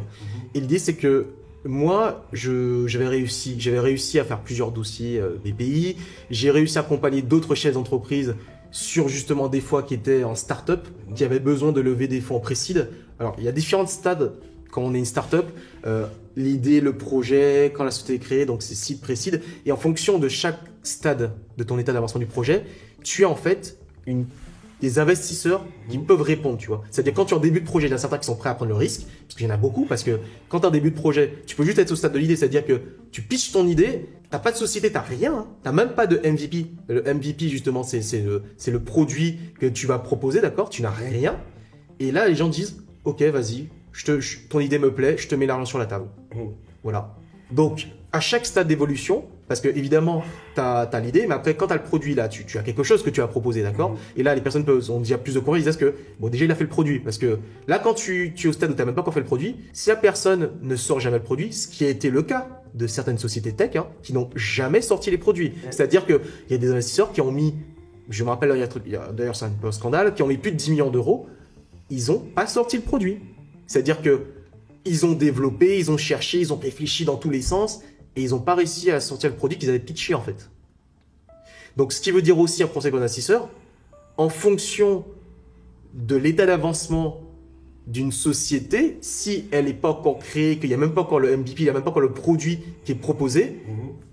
Et l'idée c'est que moi, j'avais réussi à faire plusieurs dossiers BPI. J'ai réussi à accompagner d'autres chefs d'entreprise sur justement des fois qui étaient en start-up, qui avaient besoin de lever des fonds en pré-seed. Alors, il y a différents stades quand on est une start-up. L'idée, le projet, quand la société est créée, donc c'est seed, pré-seed. Et en fonction de chaque stade de ton état d'avancement du projet, tu as en fait des investisseurs qui peuvent répondre, tu vois. C'est-à-dire quand tu es en début de projet, il y en a certains qui sont prêts à prendre le risque, parce qu'il y en a beaucoup, parce que quand tu es en début de projet, tu peux juste être au stade de l'idée, c'est-à-dire que tu pitches ton idée, t'as pas de société, t'as rien, hein. T'as même pas de MVP. Le MVP, justement, c'est le produit que tu vas proposer, d'accord? Tu n'as rien. Et là, les gens disent, ok, vas-y, ton idée me plaît, je te mets l'argent sur la table. Voilà. Donc, à chaque stade d'évolution, parce que évidemment, tu as l'idée, mais après, quand tu as le produit, là, tu as quelque chose que tu as proposé, d'accord? Et là, les personnes ont déjà plus de courage, ils disent que, bon, déjà, il a fait le produit. Parce que là, quand tu es au stade où tu n'as même pas encore fait le produit, si la personne ne sort jamais le produit, ce qui a été le cas de certaines sociétés tech, hein, qui n'ont jamais sorti les produits. C'est-à-dire qu'il y a des investisseurs qui ont mis, je me rappelle, d'ailleurs, c'est un peu un scandale, qui ont mis plus de 10 millions d'euros, ils n'ont pas sorti le produit. C'est-à-dire que ils ont développé, ils ont cherché, ils ont réfléchi dans tous les sens et ils n'ont pas réussi à sortir le produit qu'ils avaient pitché en fait. Donc ce qui veut dire aussi un conseil pour l'investisseur, en fonction de l'état d'avancement d'une société, si elle n'est pas encore créée, qu'il n'y a même pas encore le MVP, il n'y a même pas encore le produit qui est proposé,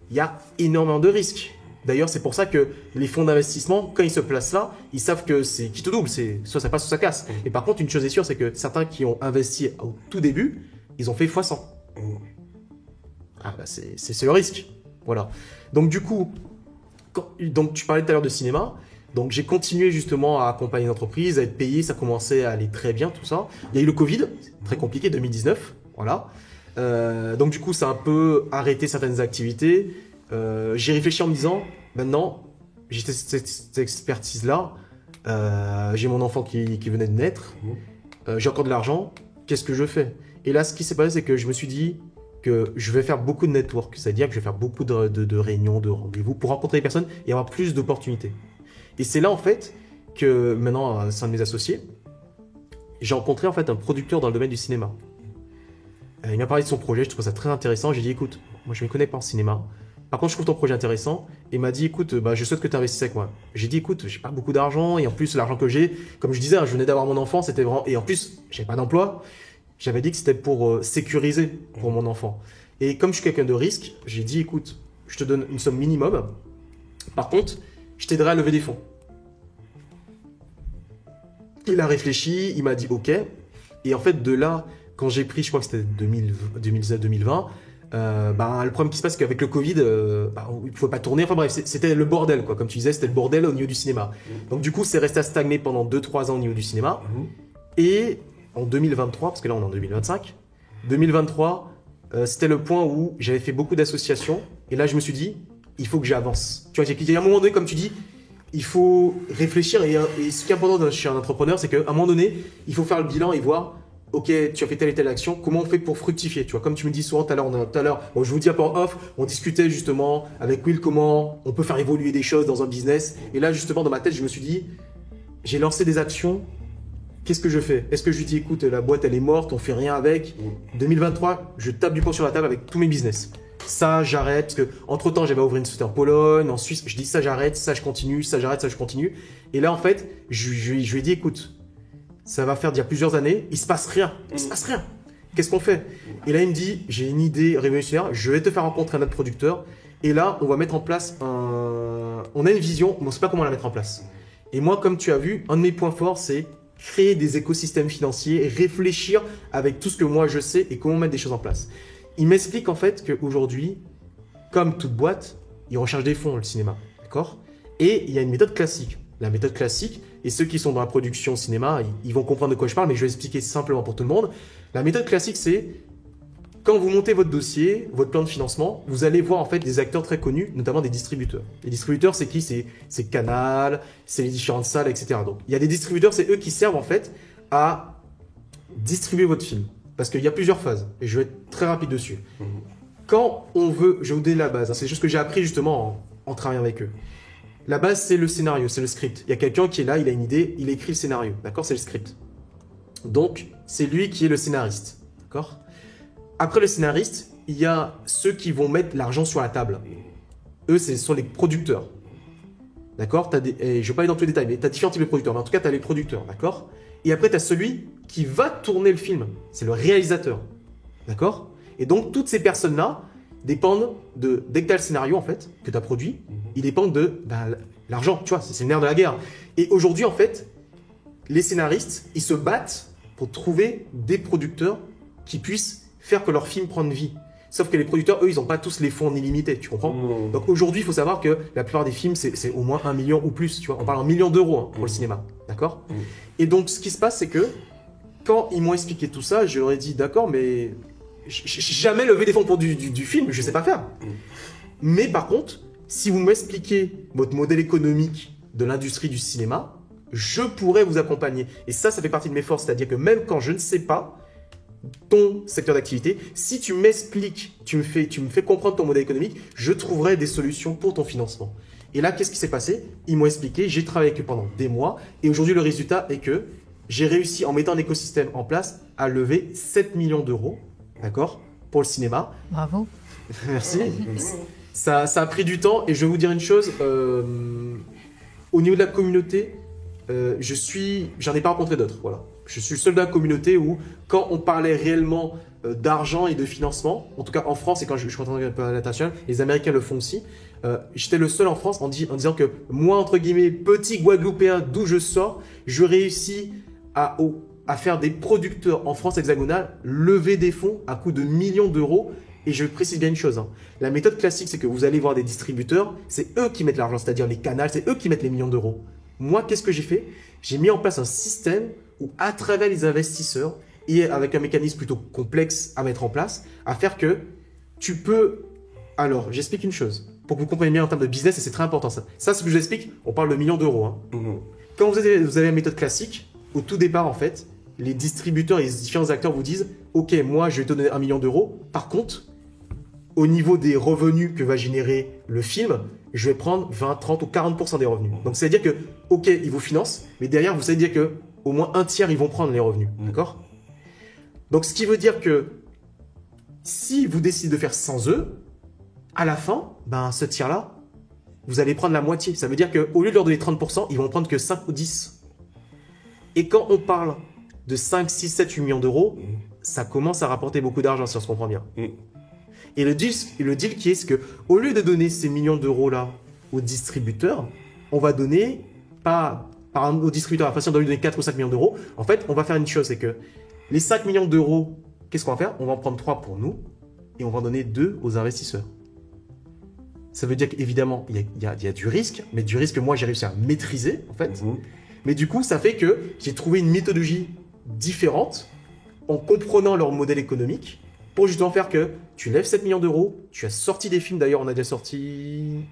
il y a énormément de risques. D'ailleurs, c'est pour ça que les fonds d'investissement, quand ils se placent là, ils savent que c'est qui tout double, c'est soit ça passe, soit ça casse. Et par contre, une chose est sûre, c'est que certains qui ont investi au tout début, ils ont fait x100. Ah bah c'est le risque. Voilà. Donc du coup, donc tu parlais tout à l'heure de cinéma. Donc j'ai continué justement à accompagner l'entreprise, à être payé, ça commençait à aller très bien, tout ça. Il y a eu le Covid, très compliqué, 2019. Voilà. Donc du coup, ça a un peu arrêté certaines activités. J'ai réfléchi en me disant, maintenant, j'ai cette expertise-là, j'ai mon enfant qui venait de naître, j'ai encore de l'argent, qu'est-ce que je fais? Et là, ce qui s'est passé, c'est que je me suis dit que je vais faire beaucoup de network, c'est-à-dire que je vais faire beaucoup de réunions, de rendez-vous pour rencontrer des personnes et avoir plus d'opportunités. Et c'est là, en fait, que maintenant, c'est un de mes associés, j'ai rencontré en fait un producteur dans le domaine du cinéma. Il m'a parlé de son projet, je trouve ça très intéressant, j'ai dit, écoute, moi je ne me connais pas en cinéma. Par contre, je trouve ton projet intéressant. Et m'a dit, écoute, je souhaite que tu investisses avec moi. J'ai dit, écoute, j'ai pas beaucoup d'argent. Et en plus, l'argent que j'ai, comme je disais, je venais d'avoir mon enfant, c'était vraiment... Et en plus, j'avais pas d'emploi. J'avais dit que c'était pour sécuriser pour mon enfant. Et comme je suis quelqu'un de risque, j'ai dit, écoute, je te donne une somme minimum. Par contre, je t'aiderai à lever des fonds. Il a réfléchi, il m'a dit OK. Et en fait, de là, quand j'ai pris, je crois que c'était 2020, le problème qui se passe, c'est qu'avec le Covid, il ne pouvait pas tourner. Enfin bref, c'était le bordel, quoi. Comme tu disais, c'était le bordel au niveau du cinéma. Donc du coup, c'est resté à stagner pendant 2-3 ans au niveau du cinéma. Et en 2023, parce que là, on est en 2025, 2023, c'était le point où j'avais fait beaucoup d'associations. Et là, je me suis dit, il faut que j'avance. Tu vois, il y a un moment donné, comme tu dis, il faut réfléchir. Et ce qui est important chez un entrepreneur, c'est qu'à un moment donné, il faut faire le bilan et voir, ok, tu as fait telle et telle action, comment on fait pour fructifier, tu vois, comme tu me dis souvent tout à l'heure, bon, je vous dis un peu en off, on discutait justement avec Will comment on peut faire évoluer des choses dans un business. Et là, justement, dans ma tête, je me suis dit, j'ai lancé des actions. Qu'est-ce que je fais? Est-ce que je lui dis, écoute, la boîte, elle est morte, on fait rien avec. 2023, je tape du poing sur la table avec tous mes business. Ça, j'arrête, parce que entre temps, j'avais ouvert une société en Pologne, en Suisse. Je dis ça, j'arrête, ça, je continue, ça, j'arrête, ça, je continue. Et là, en fait, je lui ai dit, écoute, ça va faire d'il y a plusieurs années, il se passe rien. Il se passe rien. Qu'est-ce qu'on fait? Et là, il me dit, j'ai une idée révolutionnaire, je vais te faire rencontrer un autre producteur. Et là, on va mettre en place on a une vision, mais on ne sait pas comment la mettre en place. Et moi, comme tu as vu, un de mes points forts, c'est créer des écosystèmes financiers, réfléchir avec tout ce que moi je sais et comment mettre des choses en place. Il m'explique en fait qu'aujourd'hui, comme toute boîte, il recherche des fonds, le cinéma, d'accord? Et il y a une méthode classique. La méthode classique, et ceux qui sont dans la production cinéma, ils vont comprendre de quoi je parle, mais je vais expliquer simplement pour tout le monde. La méthode classique, c'est quand vous montez votre dossier, votre plan de financement, vous allez voir en fait des acteurs très connus, notamment des distributeurs. Les distributeurs, c'est qui? C'est Canal, c'est les différentes salles, etc. Donc, il y a des distributeurs, c'est eux qui servent en fait à distribuer votre film. Parce qu'il y a plusieurs phases, et je vais être très rapide dessus. Quand on veut, je vais vous donner la base, c'est juste que j'ai appris justement en travaillant avec eux. La base, c'est le scénario, c'est le script. Il y a quelqu'un qui est là, il a une idée, il écrit le scénario, d'accord? C'est le script. Donc, c'est lui qui est le scénariste, d'accord? Après le scénariste, il y a ceux qui vont mettre l'argent sur la table. Eux, ce sont les producteurs. D'accord? Je ne vais pas aller dans tous les détails, mais tu as différents types de producteurs. Mais en tout cas, tu as les producteurs. D'accord? Et après, tu as celui qui va tourner le film. C'est le réalisateur. D'accord? Et donc, toutes ces personnes-là dépendent dès que tu as le scénario, en fait, que tu as produit, ils dépendent de l'argent. Tu vois, c'est le nerf de la guerre. Et aujourd'hui, en fait, les scénaristes, ils se battent pour trouver des producteurs qui puissent faire que leur film prenne vie. Sauf que les producteurs, eux, ils n'ont pas tous les fonds illimités, tu comprends? Donc aujourd'hui, il faut savoir que la plupart des films, c'est au moins 1 million ou plus, tu vois. On parle en millions d'euros pour le cinéma, d'accord? Et donc, ce qui se passe, c'est que quand ils m'ont expliqué tout ça, je leur ai dit, d'accord, mais j'ai jamais levé des fonds pour du film, je ne sais pas faire. Mais par contre, si vous m'expliquez votre modèle économique de l'industrie du cinéma, je pourrais vous accompagner. Et ça fait partie de mes forces, c'est-à-dire que même quand je ne sais pas ton secteur d'activité, si tu m'expliques, tu me fais comprendre ton modèle économique, je trouverai des solutions pour ton financement. Et là, qu'est-ce qui s'est passé? Ils m'ont expliqué, j'ai travaillé avec eux pendant des mois, et aujourd'hui, le résultat est que j'ai réussi, en mettant un écosystème en place, à lever 7 millions d'euros, d'accord, pour le cinéma. Bravo. Merci. Ça a pris du temps, et je vais vous dire une chose, au niveau de la communauté, j'en ai pas rencontré d'autres, voilà. Je suis le seul de la communauté où, quand on parlait réellement d'argent et de financement, en tout cas en France, et quand je suis entendu un peu à l'international, les Américains le font aussi, j'étais le seul en France en disant que moi, entre guillemets, petit Guadeloupéen d'où je sors, je réussis à faire des producteurs en France hexagonale lever des fonds à coût de millions d'euros. Et je précise bien une chose, la méthode classique, c'est que vous allez voir des distributeurs, c'est eux qui mettent l'argent, c'est-à-dire les canals, c'est eux qui mettent les millions d'euros. Moi, qu'est-ce que j'ai fait? J'ai mis en place un système où, à travers les investisseurs, et avec un mécanisme plutôt complexe à mettre en place, à faire que tu peux... Alors, j'explique une chose, pour que vous compreniez bien en termes de business, et c'est très important ça. Ça, ce que je vous explique, on parle de millions d'euros. Quand vous avez la méthode classique, au tout départ, en fait, les distributeurs et les différents acteurs vous disent « Ok, moi, je vais te donner 1 million d'euros. Par contre, au niveau des revenus que va générer le film, je vais prendre 20, 30 ou 40% des revenus. » Donc, ça veut dire que, ok, ils vous financent, mais derrière, vous savez dire que au moins un tiers, ils vont prendre les revenus. D'accord? Donc, ce qui veut dire que si vous décidez de faire sans eux, à la fin, ben, ce tiers-là, vous allez prendre la moitié. Ça veut dire qu'au lieu de leur donner 30%, ils vont prendre que 5 ou 10. Et quand on parle de 5, 6, 7, 8 millions d'euros, ça commence à rapporter beaucoup d'argent, si on se comprend bien. Et le deal qui est, c'est qu'au lieu de donner ces millions d'euros-là aux distributeurs, on va donner, aux distributeurs, à la façon de lui donner 4 ou 5 millions d'euros. En fait, on va faire une chose, c'est que les 5 millions d'euros, qu'est-ce qu'on va faire? On va en prendre 3 pour nous et on va en donner 2 aux investisseurs. Ça veut dire qu'évidemment, il y a du risque, mais du risque que moi, j'ai réussi à maîtriser, en fait. Mais du coup, ça fait que j'ai trouvé une méthodologie différente en comprenant leur modèle économique pour justement faire que tu lèves 7 millions d'euros, tu as sorti des films, d'ailleurs, on a déjà sorti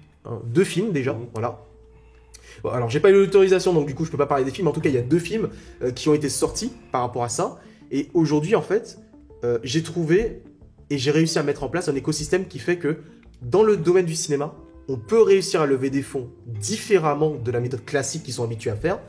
2 films déjà, voilà. Bon, alors, j'ai pas eu l'autorisation, donc du coup, je peux pas parler des films. En tout cas, il y a 2 films qui ont été sortis par rapport à ça. Et aujourd'hui, en fait, j'ai trouvé et j'ai réussi à mettre en place un écosystème qui fait que dans le domaine du cinéma, on peut réussir à lever des fonds différemment de la méthode classique qu'ils sont habitués à faire.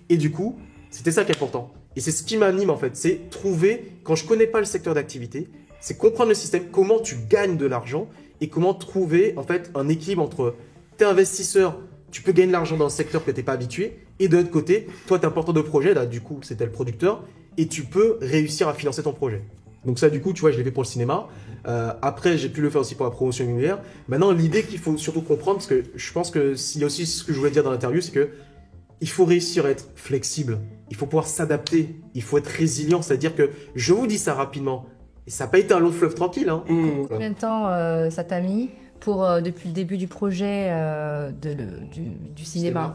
Et du coup, c'était ça qui est important. Et c'est ce qui m'anime en fait, c'est trouver, quand je connais pas le secteur d'activité, c'est comprendre le système, comment tu gagnes de l'argent et comment trouver en fait un équilibre entre tes investisseurs, tu peux gagner de l'argent dans le secteur que tu n'es pas habitué, et de l'autre côté, toi tu es un porteur de projet, là du coup c'était le producteur, et tu peux réussir à financer ton projet. Donc ça du coup, tu vois, je l'ai fait pour le cinéma. Après, j'ai pu le faire aussi pour la promotion immobilière. Maintenant, l'idée qu'il faut surtout comprendre, parce que je pense que s'il y a aussi ce que je voulais dire dans l'interview, c'est que il faut réussir à être flexible. Il faut pouvoir s'adapter. Il faut être résilient. C'est-à-dire que je vous dis ça rapidement. Et ça n'a pas été un long fleuve tranquille. Hein. Combien de temps ça t'a mis pour, depuis le début du projet du cinéma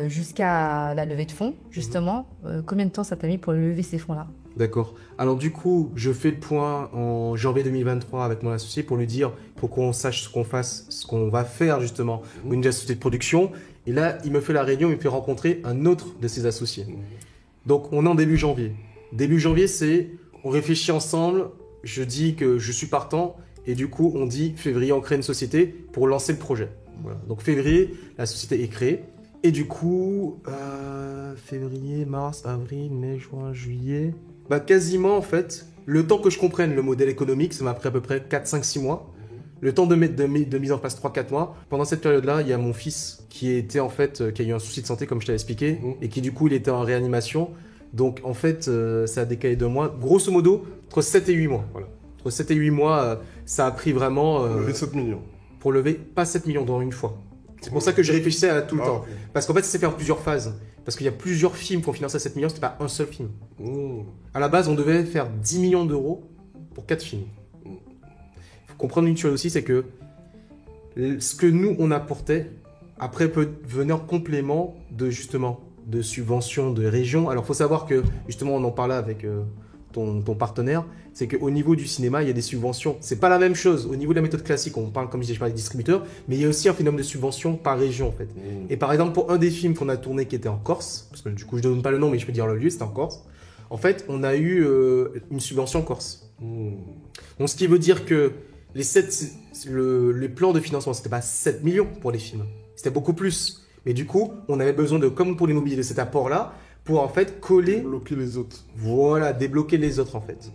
jusqu'à la levée de fonds, justement, combien de temps ça t'a mis pour lever ces fonds-là? D'accord. Alors du coup, je fais le point en janvier 2023 avec mon associé pour lui dire, pour qu'on sache ce qu'on fasse, ce qu'on va faire justement, une société de production. Et là, il me fait la réunion, il me fait rencontrer un autre de ses associés. Donc on est en début janvier. Début janvier, c'est, on réfléchit ensemble, je dis que je suis partant, et du coup, on dit février, on crée une société pour lancer le projet. Voilà. Donc février, la société est créée. Et du coup, février, mars, avril, mai, juin, juillet... Bah quasiment en fait, le temps que je comprenne le modèle économique, ça m'a pris à peu près 4, 5, 6 mois. Le temps de mise en place 3, 4 mois. Pendant cette période-là, il y a mon fils qui était en fait, qui a eu un souci de santé comme je t'avais expliqué, et qui du coup il était en réanimation. Donc en fait, ça a décalé 2 mois. Grosso modo, entre 7 et 8 mois. Voilà. Entre 7 et 8 mois, ça a pris vraiment... lever 7 millions. Pour lever pas 7 millions dans une fois. C'est pour ça que je réfléchissais à tout le temps. Okay. Parce qu'en fait, ça s'est fait en plusieurs phases. Parce qu'il y a plusieurs films qu'on finançait à 7 millions, c'était pas un seul film. À la base, on devait faire 10 millions d'euros pour 4 films. Il faut comprendre une chose aussi, c'est que ce que nous, on apportait, après peut venir en complément de justement de subventions de régions. Alors, il faut savoir que, justement, on en parlait avec ton partenaire, c'est qu'au niveau du cinéma, il y a des subventions. C'est pas la même chose. Au niveau de la méthode classique, on parle, comme je disais, je parle des distributeurs, mais il y a aussi un phénomène de subvention par région, en fait. Et par exemple, pour un des films qu'on a tourné qui était en Corse, parce que du coup, je ne donne pas le nom, mais je peux dire le lieu, c'était en Corse. En fait, on a eu une subvention en Corse. Donc, ce qui veut dire que les plans de financement, c'était pas 7 millions pour les films. C'était beaucoup plus. Mais du coup, on avait besoin de, comme pour l'immobilier, de cet apport-là, pour en fait coller... Débloquer les autres. Voilà, débloquer les autres en fait.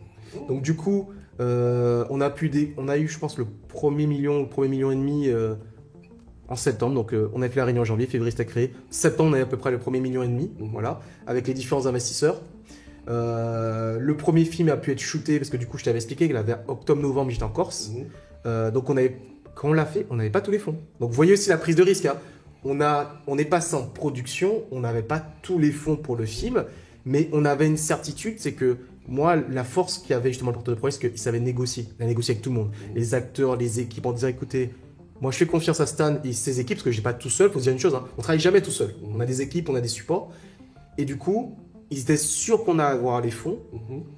Donc du coup, on a eu, je pense, le premier million et demi en septembre. Donc on a fait la réunion en janvier, février c'était créé. Septembre, on a eu à peu près le premier million et demi, voilà, avec les différents investisseurs. Le premier film a pu être shooté, parce que du coup, je t'avais expliqué que vers octobre-novembre, j'étais en Corse. Donc quand on l'a fait, on n'avait pas tous les fonds. Donc vous voyez aussi la prise de risque, hein. On est passé en production, on n'avait pas tous les fonds pour le film, mais on avait une certitude, c'est que moi, la force qu'il y avait justement le porteur de projet, c'est qu'il savait négocier. Il a négocié avec tout le monde. Les acteurs, les équipes, en disant écoutez, moi je fais confiance à Stan et ses équipes, parce que je n'ai pas tout seul, il faut se dire une chose, hein, on ne travaille jamais tout seul. On a des équipes, on a des supports. Et du coup, ils étaient sûrs qu'on allait avoir les fonds.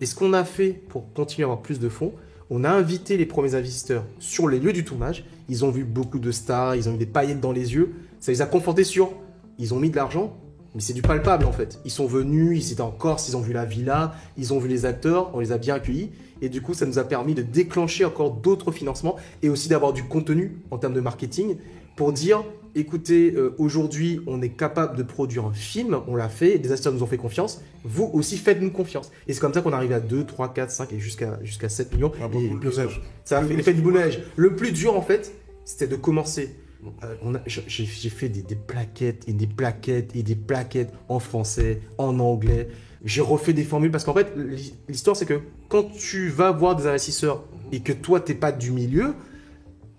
Et ce qu'on a fait pour continuer à avoir plus de fonds, on a invité les premiers investisseurs sur les lieux du tournage. Ils ont vu beaucoup de stars, ils ont eu des paillettes dans les yeux. Ça les a confortés sur. Ils ont mis de l'argent, mais c'est du palpable en fait. Ils sont venus, ils étaient en Corse, ils ont vu la villa, ils ont vu les acteurs, on les a bien accueillis. Et du coup, ça nous a permis de déclencher encore d'autres financements et aussi d'avoir du contenu en termes de marketing pour dire écoutez, aujourd'hui, on est capable de produire un film, on l'a fait, des acteurs nous ont fait confiance, vous aussi faites-nous confiance. Et c'est comme ça qu'on arrive à 2, 3, 4, 5 et jusqu'à 7 millions. Ah, beaucoup de neige. Ça a fait l'effet du boule de neige. Le plus dur, en fait, c'était de commencer. J'ai fait des plaquettes et des plaquettes et des plaquettes en français, en anglais. J'ai refait des formules parce qu'en fait, l'histoire, c'est que quand tu vas voir des investisseurs et que toi, tu n'es pas du milieu,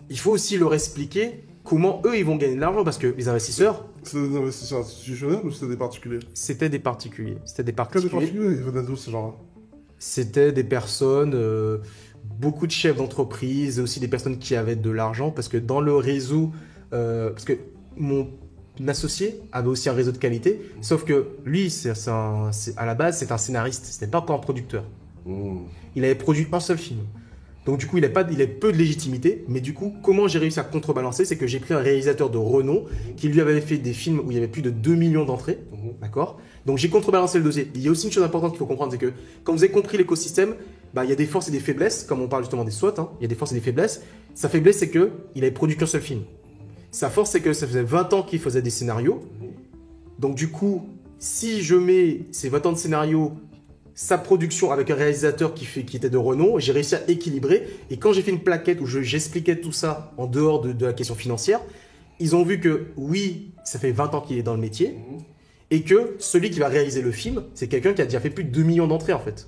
il faut aussi leur expliquer comment eux, ils vont gagner de l'argent parce que les investisseurs... C'était des investisseurs institutionnels ou c'était des particuliers? C'était des particuliers. Que des particuliers? Ils venaient d'où, ces gens-là? C'était des personnes, beaucoup de chefs d'entreprise, aussi des personnes qui avaient de l'argent parce que dans le réseau, parce que mon associé avait aussi un réseau de qualité, sauf que lui, à la base, c'est un scénariste, ce n'est pas encore un producteur. Il avait produit un seul film. Donc du coup, il a peu de légitimité, mais du coup, comment j'ai réussi à contrebalancer, c'est que j'ai pris un réalisateur de renom qui lui avait fait des films où il y avait plus de 2 millions d'entrées, d'accord? Donc j'ai contrebalancé le dossier. Il y a aussi une chose importante qu'il faut comprendre, c'est que quand vous avez compris l'écosystème, il y a des forces et des faiblesses, comme on parle justement des SWOT, il y a des forces et des faiblesses. Sa faiblesse, c'est qu'il avait produit qu'un seul film. Sa force, c'est que ça faisait 20 ans qu'il faisait des scénarios. Donc du coup, si je mets ces 20 ans de scénarios, sa production avec un réalisateur qui était de renom, j'ai réussi à équilibrer. Et quand j'ai fait une plaquette où j'expliquais tout ça en dehors de la question financière, ils ont vu que oui, ça fait 20 ans qu'il est dans le métier et que celui qui va réaliser le film, c'est quelqu'un qui a déjà fait plus de 2 millions d'entrées en fait.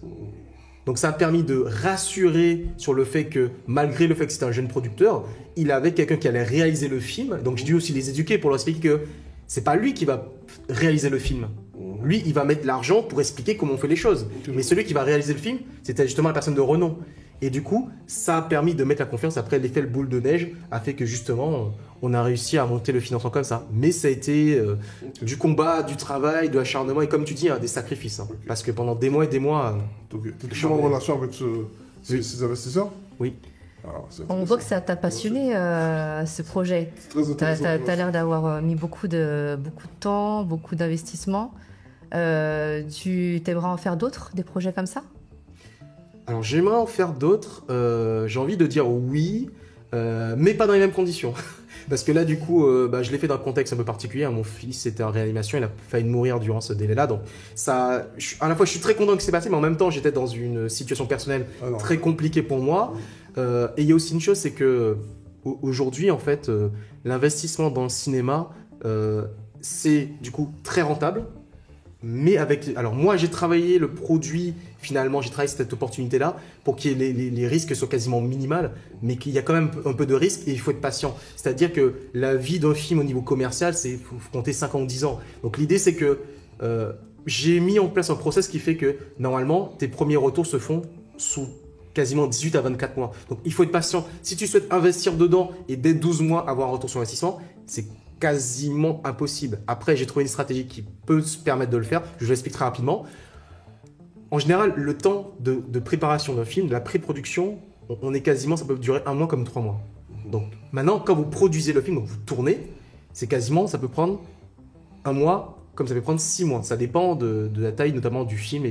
Donc ça a permis de rassurer sur le fait que malgré le fait que c'était un jeune producteur, il avait quelqu'un qui allait réaliser le film. Donc j'ai dû aussi les éduquer pour leur expliquer que c'est pas lui qui va réaliser le film. Lui, il va mettre l'argent pour expliquer comment on fait les choses. Mais celui qui va réaliser le film, c'était justement la personne de renom. Et du coup, ça a permis de mettre la confiance. Après, l'effet boule de neige a fait que justement, on a réussi à monter le financement comme ça. Mais ça a été du combat, du travail, de l'acharnement et comme tu dis, des sacrifices. Parce que pendant des mois et des mois... Tu es toujours en relation avec ces investisseurs? Oui. On voit que ça t'a passionné, ce projet. Tu as l'air d'avoir mis beaucoup de temps, beaucoup d'investissement. Tu aimerais en faire d'autres, des projets comme ça? Alors j'aimerais en faire d'autres. J'ai envie de dire oui, mais pas dans les mêmes conditions. Parce que là, du coup, je l'ai fait dans un contexte un peu particulier. Mon fils était en réanimation, il a failli mourir durant ce délai-là. Donc, à la fois, je suis très content que c'est passé, mais en même temps, j'étais dans une situation personnelle très compliquée pour moi. Et il y a aussi une chose, c'est que aujourd'hui, en fait, l'investissement dans le cinéma, c'est du coup très rentable. Mais alors moi, j'ai travaillé le produit, finalement, j'ai travaillé cette opportunité-là pour que les risques soient quasiment minimales, mais qu'il y a quand même un peu de risque et il faut être patient. C'est-à-dire que la vie d'un film au niveau commercial, faut compter 5 ans ou 10 ans. Donc l'idée, c'est que j'ai mis en place un process qui fait que normalement, tes premiers retours se font sous quasiment 18 à 24 mois. Donc il faut être patient. Si tu souhaites investir dedans et dès 12 mois avoir un retour sur investissement, c'est quasiment impossible. Après, j'ai trouvé une stratégie qui peut se permettre de le faire. Je vous l'explique très rapidement. En général, le temps de préparation d'un film, de la pré-production, ça peut durer 1 mois comme 3 mois. Donc maintenant, quand vous produisez le film, donc vous tournez, ça peut prendre 1 mois, comme ça peut prendre 6 mois. Ça dépend de la taille notamment du film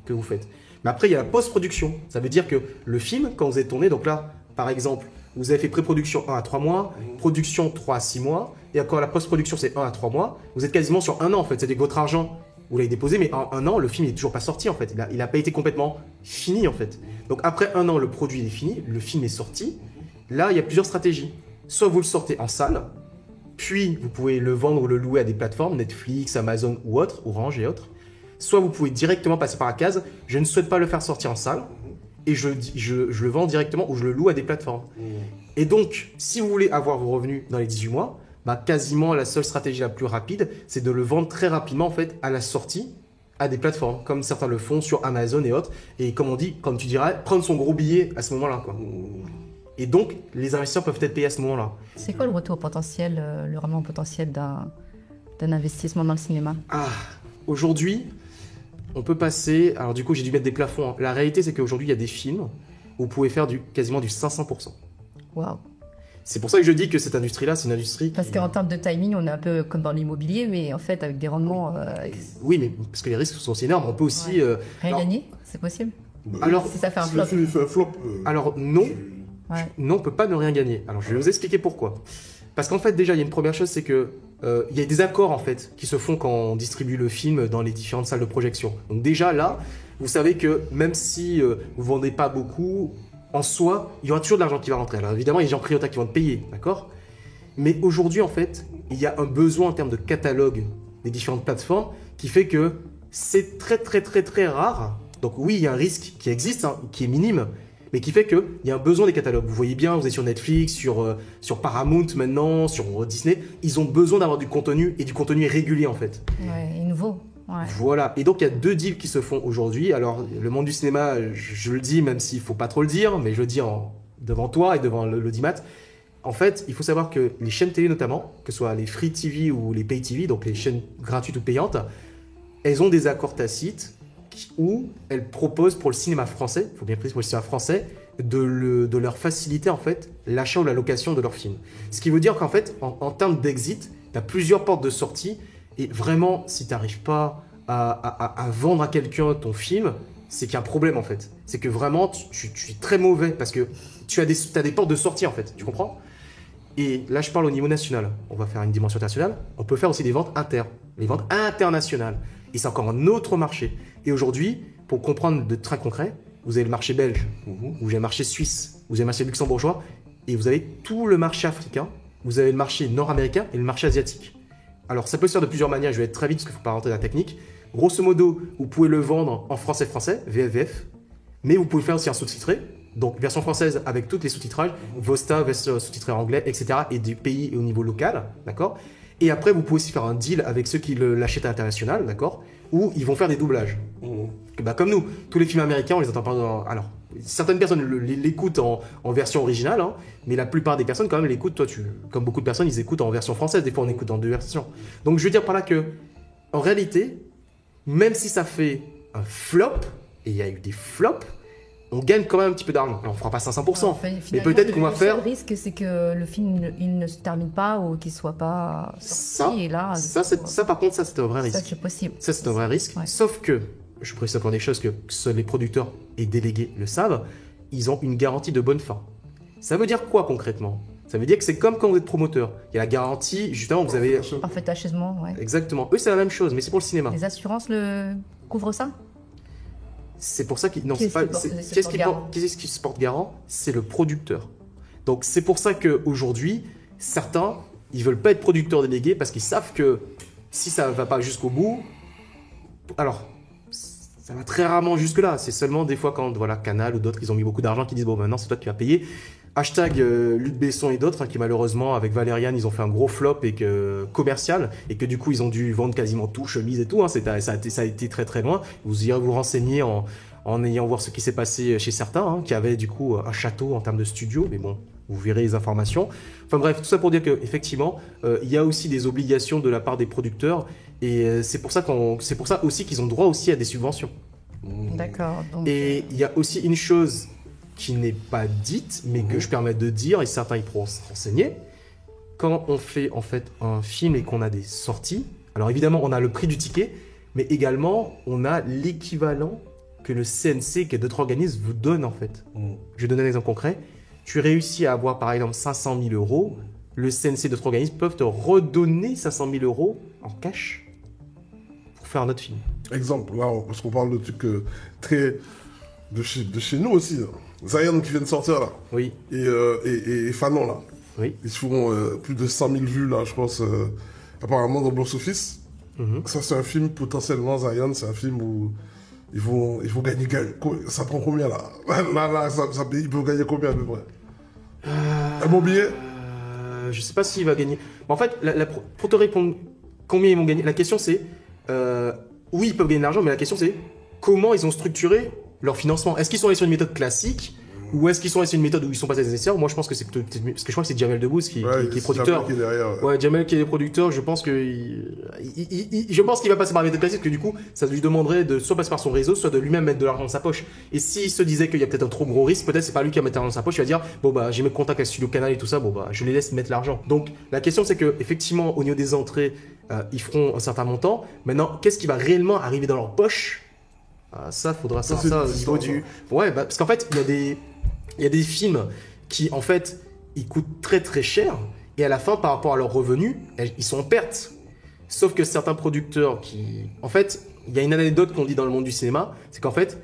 que vous faites. Mais après, il y a la post-production. Ça veut dire que le film, quand vous êtes tourné, donc là, par exemple, vous avez fait pré-production 1 à 3 mois, production 3 à 6 mois, et encore la post-production c'est 1 à 3 mois, vous êtes quasiment sur 1 an en fait, c'est-à-dire que votre argent, vous l'avez déposé, mais en 1 an, le film n'est toujours pas sorti en fait, il n'a pas été complètement fini en fait. Donc après 1 an, le produit est fini, le film est sorti, là il y a plusieurs stratégies. Soit vous le sortez en salle, puis vous pouvez le vendre ou le louer à des plateformes, Netflix, Amazon ou autres, Orange et autres. Soit vous pouvez directement passer par la case, je ne souhaite pas le faire sortir en salle, et je le vends directement ou je le loue à des plateformes. Et donc, si vous voulez avoir vos revenus dans les 18 mois, quasiment la seule stratégie la plus rapide, c'est de le vendre très rapidement en fait, à la sortie à des plateformes, comme certains le font sur Amazon et autres. Et comme on dit, comme tu dirais, prendre son gros billet à ce moment-là. Et donc, les investisseurs peuvent être payés à ce moment-là. C'est quoi le retour potentiel, le rendement potentiel d'un investissement dans le cinéma? Aujourd'hui, on peut passer... Alors du coup, j'ai dû mettre des plafonds. La réalité, c'est qu'aujourd'hui, il y a des films où vous pouvez faire quasiment du 500%. Waouh. C'est pour ça que je dis que cette industrie-là, c'est une industrie... Parce qu'en termes de timing, on est un peu comme dans l'immobilier, mais en fait, avec des rendements... Oui, mais parce que les risques sont aussi énormes. On peut aussi... Rien gagner, c'est possible? Alors, si ça fait un flop. Si le film fait un flop... Alors non, non, on ne peut pas ne rien gagner. Alors je vais vous expliquer pourquoi. Parce qu'en fait, déjà, il y a une première chose, c'est que il y a des accords en fait qui se font quand on distribue le film dans les différentes salles de projection. Donc déjà là, vous savez que même si vous vendez pas beaucoup, en soi, il y aura toujours de l'argent qui va rentrer. Alors évidemment, il y a des gens prioritaires qui vont te payer, d'accord? Mais aujourd'hui, en fait, il y a un besoin en termes de catalogue des différentes plateformes qui fait que c'est très, très, très, très rare. Donc oui, il y a un risque qui existe, hein, qui est minime, mais qui fait qu'il y a un besoin des catalogues. Vous voyez bien, vous êtes sur Netflix, sur Paramount maintenant, sur Disney. Ils ont besoin d'avoir du contenu et du contenu régulier, en fait. Ouais, et nouveau. Ouais. Voilà. Et donc, il y a 2 deals qui se font aujourd'hui. Alors, le monde du cinéma, je le dis, même s'il ne faut pas trop le dire, mais je le dis devant toi et devant l'audimat. En fait, il faut savoir que les chaînes télé notamment, que ce soit les free TV ou les pay TV, donc les chaînes gratuites ou payantes, elles ont des accords tacites où elles proposent pour le cinéma français, il faut bien préciser pour le cinéma français, de leur faciliter en fait l'achat ou la location de leurs films. Ce qui veut dire qu'en fait, en termes d'exit, tu as plusieurs portes de sortie et vraiment, si tu n'arrives pas à vendre à quelqu'un ton film, c'est qu'il y a un problème en fait. C'est que vraiment, tu es très mauvais parce que tu as des portes de sortie en fait, tu comprends? Et là, je parle au niveau national. On va faire une dimension internationale. On peut faire aussi des ventes les ventes internationales. Et c'est encore un autre marché. Et aujourd'hui, pour comprendre de très concret, vous avez le marché belge, vous avez le marché suisse, vous avez le marché luxembourgeois, et vous avez tout le marché africain, vous avez le marché nord-américain et le marché asiatique. Alors, ça peut se faire de plusieurs manières. Je vais être très vite parce qu'il ne faut pas rentrer dans la technique. Grosso modo, vous pouvez le vendre en français, VFF, mais vous pouvez faire aussi un sous-titré. Donc, version française avec tous les sous-titrages, Vosta, version sous-titré anglais, etc. et des pays au niveau local, d'accord? Et après, vous pouvez aussi faire un deal avec ceux qui l'achètent à l'international, d'accord? Où ils vont faire des doublages. Bah, comme nous, tous les films américains, on les entend pas Alors, certaines personnes l'écoutent en version originale, hein, mais la plupart des personnes, quand même, l'écoutent. Toi, comme beaucoup de personnes, ils écoutent en version française. Des fois, on écoute en 2 versions. Donc, je veux dire par là que, en réalité, même si ça fait un flop, et il y a eu des flops, on gagne quand même un petit peu d'argent. On ne fera pas 500%, mais peut-être qu'on va faire... Le risque, c'est que le film il ne se termine pas ou qu'il ne soit pas sorti. Ça, par contre, c'est un vrai risque. Ça, c'est possible. Ça, c'est un vrai risque. Ouais. Sauf que, je précise pour des choses que seuls les producteurs et délégués le savent, ils ont une garantie de bonne fin. Ça veut dire quoi concrètement? Ça veut dire que c'est comme quand vous êtes promoteur. Il y a la garantie, justement, vous avez... Parfait achèvement, ouais. Exactement. Eux, c'est la même chose, mais c'est pour le cinéma. Les assurances couvrent ça? C'est pour ça qu'ils... Non, Qu'est-ce qui se porte garant? C'est le producteur. Donc, c'est pour ça qu'aujourd'hui, certains, ils veulent pas être producteurs délégués parce qu'ils savent que si ça va pas jusqu'au bout... Alors, ça va très rarement jusque-là. C'est seulement des fois quand, voilà, Canal ou d'autres, ils ont mis beaucoup d'argent, qui disent, bon, maintenant, c'est toi qui vas payer. Hashtag Luc Besson et d'autres, hein, qui malheureusement, avec Valériane, ils ont fait un gros flop commercial, et que du coup, ils ont dû vendre quasiment tout, chemise et tout. Hein, ça a été très très loin. Vous irez vous renseigner en ayant voir ce qui s'est passé chez certains, hein, qui avaient du coup un château en termes de studio, mais bon, vous verrez les informations. Enfin bref, tout ça pour dire qu'effectivement, il y a aussi des obligations de la part des producteurs, et c'est pour ça aussi qu'ils ont droit aussi à des subventions. D'accord. Donc... Et il y a aussi une chose qui n'est pas dite, mais que je permets de dire, et certains y pourront se renseigner. Quand on fait en fait un film et qu'on a des sorties, alors évidemment on a le prix du ticket, mais également on a l'équivalent que le CNC, que d'autres organismes vous donnent en fait. Je vais donner un exemple concret. Tu réussis à avoir par exemple 500 000 €, le CNC d'autres organismes peuvent te redonner 500 000 € en cash pour faire un autre film. Exemple, là, parce qu'on parle de trucs très... De chez nous aussi, là. Zion qui vient de sortir là. Oui. Et Fanon là. Oui. Ils se font plus de 100 000 vues là, je pense, apparemment dans le box-office. Ça, c'est un film potentiellement, Zion, c'est un film où ils vont gagner. Ça prend combien là? Là, ils peuvent gagner combien à peu près? Un bon billet? Je sais pas s'il va gagner. En fait, pour te répondre combien ils vont gagner, la question c'est oui, ils peuvent gagner de l'argent, mais la question c'est comment ils ont structuré leur financement. Est-ce qu'ils sont allés sur une méthode classique ou est-ce qu'ils sont allés sur une méthode où ils sont passés à des investisseurs? Moi, je pense que c'est parce que je crois que c'est Jamel Debbouze qui est producteur. Jamel qui est derrière. Ouais, Jamel qui est producteur. Je pense je pense qu'il va passer par la méthode classique, que du coup, ça lui demanderait de soit passer par son réseau, soit de lui-même mettre de l'argent dans sa poche. Et s'il se disait qu'il y a peut-être un trop gros risque, peut-être c'est pas lui qui va mettre l'argent dans sa poche. Il va dire bon bah j'ai mes contacts avec Studio Canal et tout ça. Bon bah je les laisse mettre l'argent. Donc la question c'est que effectivement au niveau des entrées, ils feront un certain montant. Maintenant, qu'est-ce qui va réellement arriver dans leur poche? Ça, faudra savoir ça au niveau du... Ouais, parce qu'en fait, il y a des films qui, en fait, ils coûtent très très cher et à la fin, par rapport à leurs revenus, ils sont en perte. Sauf que certains producteurs qui... En fait, il y a une anecdote qu'on dit dans le monde du cinéma, c'est qu'en fait,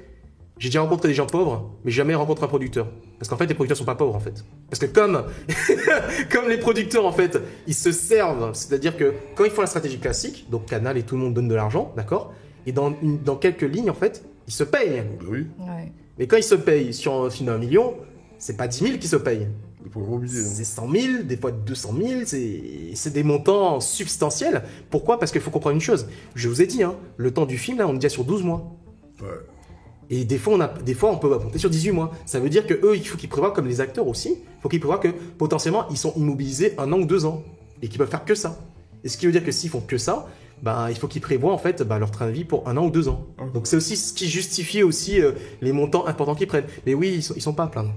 j'ai déjà rencontré des gens pauvres, mais jamais rencontré un producteur. Parce qu'en fait, les producteurs sont pas pauvres, en fait. Parce que comme les producteurs, en fait, ils se servent, c'est-à-dire que quand ils font la stratégie classique, donc Canal et tout le monde donne de l'argent, d'accord? Et dans quelques lignes, en fait, ils se payent. Oui. Ouais. Mais quand ils se payent sur un film d'1 million, c'est pas 10 000 qui se payent. C'est 100 000, des fois 200 000, c'est des montants substantiels. Pourquoi? Parce qu'il faut comprendre une chose. Je vous ai dit, hein, le temps du film, là, on est déjà sur 12 mois. Ouais. Et des fois, on peut monter sur 18 mois. Ça veut dire que eux, il faut qu'ils prévoient, comme les acteurs aussi, il faut qu'ils prévoient que potentiellement, ils sont immobilisés 1 an ou 2 ans. Et qu'ils peuvent faire que ça. Et ce qui veut dire que s'ils font que ça, ben, il faut qu'ils prévoient en fait leur train de vie pour 1 an ou 2 ans. Donc c'est aussi ce qui justifie aussi les montants importants qu'ils prennent. Mais oui, ils sont pas à plaindre.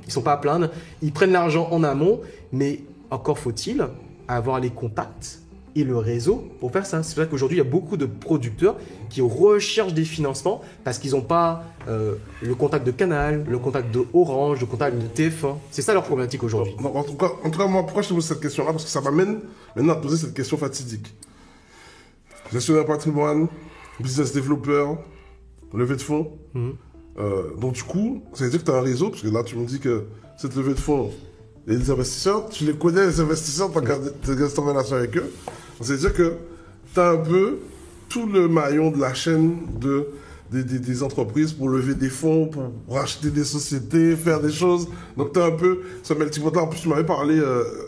Ils sont pas à plaindre. Ils prennent l'argent en amont, mais encore faut-il avoir les contacts et le réseau pour faire ça. C'est pour ça qu'aujourd'hui, il y a beaucoup de producteurs qui recherchent des financements parce qu'ils n'ont pas le contact de Canal, le contact de Orange, le contact de TF1. C'est ça leur problématique aujourd'hui. En tout cas, moi, pourquoi je te pose cette question-là? Parce que ça m'amène maintenant à te poser cette question fatidique. Gestionnaire patrimoine, business développeur, levée de fonds. Donc du coup, ça veut dire que tu as un réseau, parce que là tu me dis que cette levée de fonds, et les investisseurs, tu les connais les investisseurs, tu as en relation avec eux. Donc, ça veut dire que tu as un peu tout le maillon de la chaîne des entreprises pour lever des fonds, pour racheter des sociétés, faire des choses. Donc tu as un peu ce melting pot là. En plus tu m'avais parlé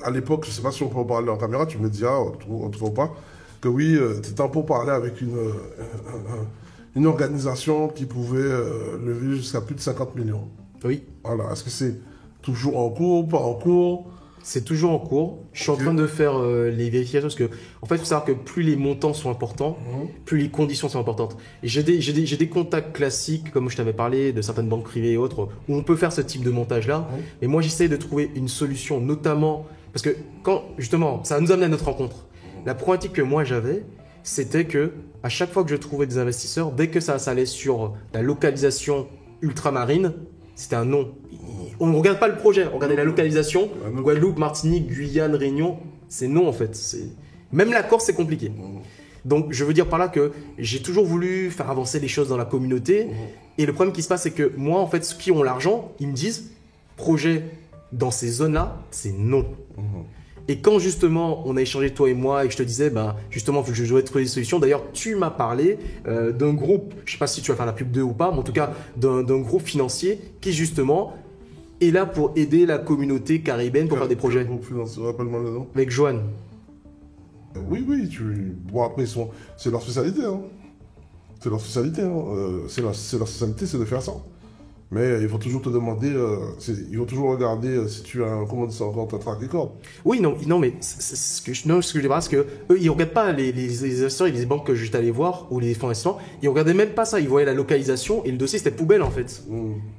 à l'époque, je sais pas si on peut en parler en caméra, tu me dis on te voit pas. Que oui, tu étais pour parler avec une organisation qui pouvait lever jusqu'à plus de 50 millions. Oui. Voilà. Est-ce que c'est toujours en cours, pas en cours? C'est toujours en cours. Je suis en train de faire les vérifications parce que, en fait, il faut savoir que plus les montants sont importants, plus les conditions sont importantes. Et j'ai des contacts classiques, comme je t'avais parlé, de certaines banques privées et autres, où on peut faire ce type de montage-là. Et moi, j'essaie de trouver une solution, notamment parce que quand, justement, ça nous amène à notre rencontre. La problématique que moi j'avais, c'était que à chaque fois que je trouvais des investisseurs, dès que ça allait sur la localisation ultramarine, c'était un non. On ne regarde pas le projet, on regardait la localisation. Guadeloupe, Martinique, Guyane, Réunion, c'est non en fait. Même la Corse, c'est compliqué. Donc je veux dire par là que j'ai toujours voulu faire avancer les choses dans la communauté. Et le problème qui se passe, c'est que moi, en fait, ceux qui ont l'argent, ils me disent projet dans ces zones-là, c'est non. Et quand justement on a échangé toi et moi et que je te disais justement je dois trouver des solutions, d'ailleurs tu m'as parlé d'un groupe, je sais pas si tu vas faire la pub d'eux ou pas, mais en tout cas d'un groupe financier qui justement est là pour aider la communauté caribéenne pour faire des projets. Groupe financier, rappelle-moi le nom. Avec Joanne. Oui, bon après c'est leur spécialité, hein. C'est leur spécialité, hein. C'est leur spécialité, c'est de faire ça. Mais ils vont toujours te demander, ils vont toujours regarder si tu as un track record. Oui, non, mais ce que je dis pas, c'est que eux, ils regardent pas les investisseurs et les banques que j'étais allé voir ou les fonds d'investissement, ils regardaient même pas ça. Ils voyaient la localisation et le dossier c'était poubelle en fait.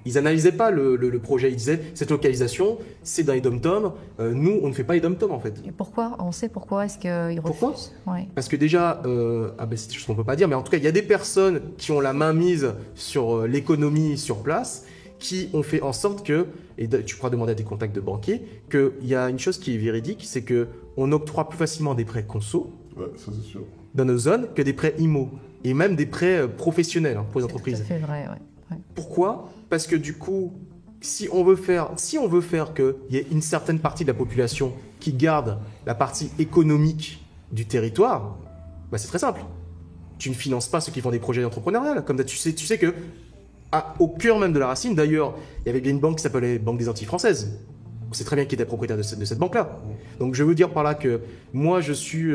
Ils analysaient pas le projet. Ils disaient cette localisation, c'est dans les dom-toms. Nous, on ne fait pas les dom-toms en fait. Et pourquoi? On sait pourquoi est-ce qu'ils refusent? Pourquoi? Ouais. Parce que déjà, c'est des choses qu'on peut pas dire, mais en tout cas, il y a des personnes qui ont la main mise sur l'économie sur place, qui ont fait en sorte que, et tu pourras demander à des contacts de banquiers, qu'il y a une chose qui est véridique, c'est qu'on octroie plus facilement des prêts conso ça c'est sûr. dans nos zones que des prêts IMO, et même des prêts professionnels pour les entreprises. C'est vrai, ouais. Pourquoi? Parce que du coup, si on veut faire qu'il y ait une certaine partie de la population qui garde la partie économique du territoire, c'est très simple. Tu ne finances pas ceux qui font des projets entrepreneuriaux. Comme tu sais que au cœur même de la racine, d'ailleurs, il y avait une banque qui s'appelait Banque des Antilles françaises. On sait très bien qui était propriétaire de cette banque-là. Donc je veux dire par là que moi je suis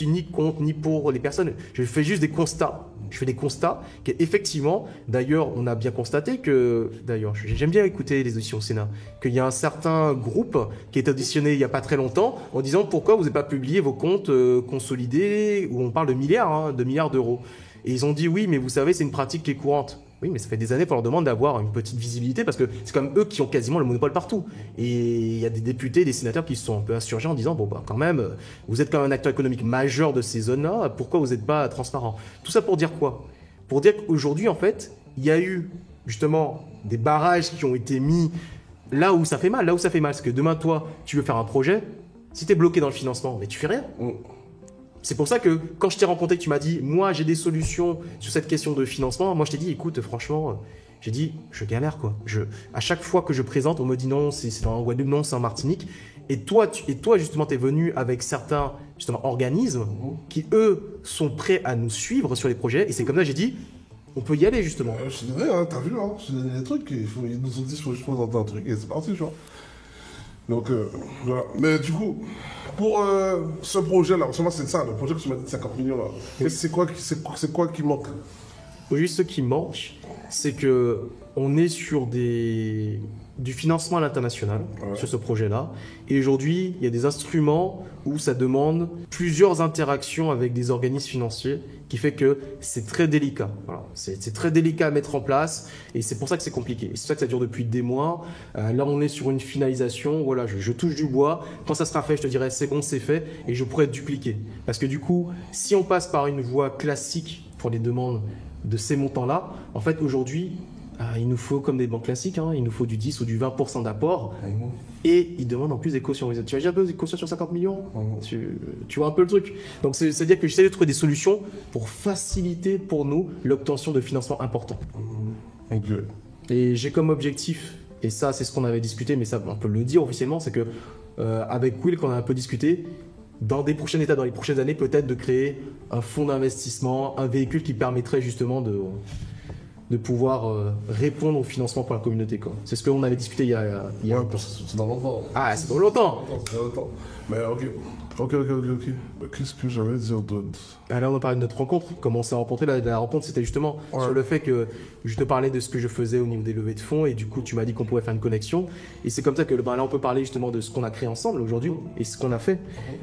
ni contre ni pour les personnes. Je fais juste des constats. Je fais des constats qu'effectivement, d'ailleurs, on a bien constaté que, d'ailleurs, j'aime bien écouter les auditions au Sénat, qu'il y a un certain groupe qui est auditionné il n'y a pas très longtemps en disant pourquoi vous n'avez pas publié vos comptes consolidés où on parle de milliards d'euros. Et ils ont dit oui, mais vous savez, c'est une pratique qui est courante. Oui, mais ça fait des années qu'on leur demande d'avoir une petite visibilité parce que c'est comme eux qui ont quasiment le monopole partout. Et il y a des députés, des sénateurs qui se sont un peu insurgés en disant quand même, vous êtes quand même un acteur économique majeur de ces zones-là, pourquoi vous n'êtes pas transparent? Tout ça pour dire quoi? Pour dire qu'aujourd'hui, en fait, il y a eu justement des barrages qui ont été mis là où ça fait mal. Parce que demain, toi, tu veux faire un projet, si tu es bloqué dans le financement, mais tu fais rien. C'est pour ça que quand je t'ai rencontré, tu m'as dit, moi j'ai des solutions sur cette question de financement. Moi je t'ai dit, écoute, franchement, J'ai dit, je galère quoi. À chaque fois que je présente, on me dit non, c'est en Guadeloupe, non, c'est en Martinique. Et toi, justement, tu es venu avec certains justement, organismes qui, eux, sont prêts à nous suivre sur les projets. Et c'est comme ça que j'ai dit, on peut y aller justement. Je te dirais, hein, t'as vu, hein, je te donne des trucs, ils nous ont dit, il faut juste présenter un truc et c'est parti, tu vois. Donc, voilà. Mais du coup, pour ce projet-là, c'est ça, le projet que tu m'as dit de 50 millions là, c'est quoi qui manque? Juste ce qui manque, c'est que on est sur du financement à l'international sur ce projet-là. Et aujourd'hui, il y a des instruments où ça demande plusieurs interactions avec des organismes financiers qui fait que c'est très délicat. Voilà. C'est très délicat à mettre en place et c'est pour ça que c'est compliqué. Et c'est pour ça que ça dure depuis des mois. Là, on est sur une finalisation. Voilà, je touche du bois. Quand ça sera fait, je te dirai c'est bon, c'est fait et je pourrai dupliquer. Parce que du coup, si on passe par une voie classique pour les demandes de ces montants-là, en fait, aujourd'hui, il nous faut, comme des banques classiques, il nous faut du 10 ou du 20% d'apport. Et ils demandent en plus des cautions. Tu as un peu des cautions sur 50 millions tu vois un peu le truc. Donc, c'est-à-dire que j'essaie de trouver des solutions pour faciliter pour nous l'obtention de financements importants. Okay. Et j'ai comme objectif, et ça, c'est ce qu'on avait discuté, mais ça, on peut le dire officiellement, c'est que avec Will, qu'on a un peu discuté, dans des prochaines étapes, dans les prochaines années, peut-être de créer un fonds d'investissement, un véhicule qui permettrait justement de pouvoir répondre au financement pour la communauté. C'est ce qu'on avait discuté il y a parce que c'est dans longtemps. Ah, c'est dans longtemps. C'est dans longtemps. Mais ok. Mais qu'est-ce que j'allais dire d'autre? Là, on a parlé de notre rencontre. Comment on s'est rencontrés. La rencontre, c'était justement sur le fait que je te parlais de ce que je faisais au niveau des levées de fonds et du coup, tu m'as dit qu'on pouvait faire une connexion. Et c'est comme ça que là, on peut parler justement de ce qu'on a créé ensemble aujourd'hui et ce qu'on a fait.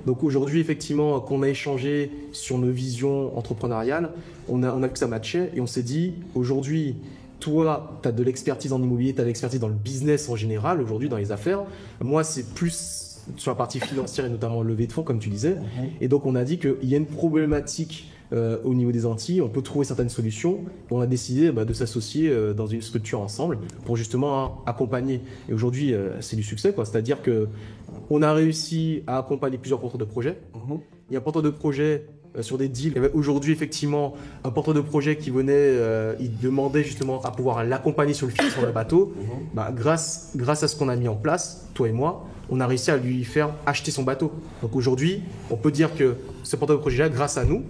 Donc aujourd'hui, effectivement, qu'on a échangé sur nos visions entrepreneuriales, on a vu que ça matchait et on s'est dit, aujourd'hui, toi, tu as de l'expertise en immobilier, tu as de l'expertise dans le business en général, aujourd'hui, dans les affaires. Moi, c'est plus sur la partie financière et notamment levée de fonds, comme tu disais. Et donc, on a dit qu'il y a une problématique au niveau des Antilles, on peut trouver certaines solutions. Et on a décidé de s'associer dans une structure ensemble pour justement accompagner. Et aujourd'hui, c'est du succès, quoi. C'est-à-dire qu'on a réussi à accompagner plusieurs porteurs de projets. Il y a un porteur de projet sur des deals. Il y avait aujourd'hui effectivement un porteur de projet qui venait, il demandait justement à pouvoir l'accompagner sur le financement d'un bateau. Grâce à ce qu'on a mis en place, toi et moi, on a réussi à lui faire acheter son bateau. Donc aujourd'hui, on peut dire que ce porteur de projet-là, grâce à nous,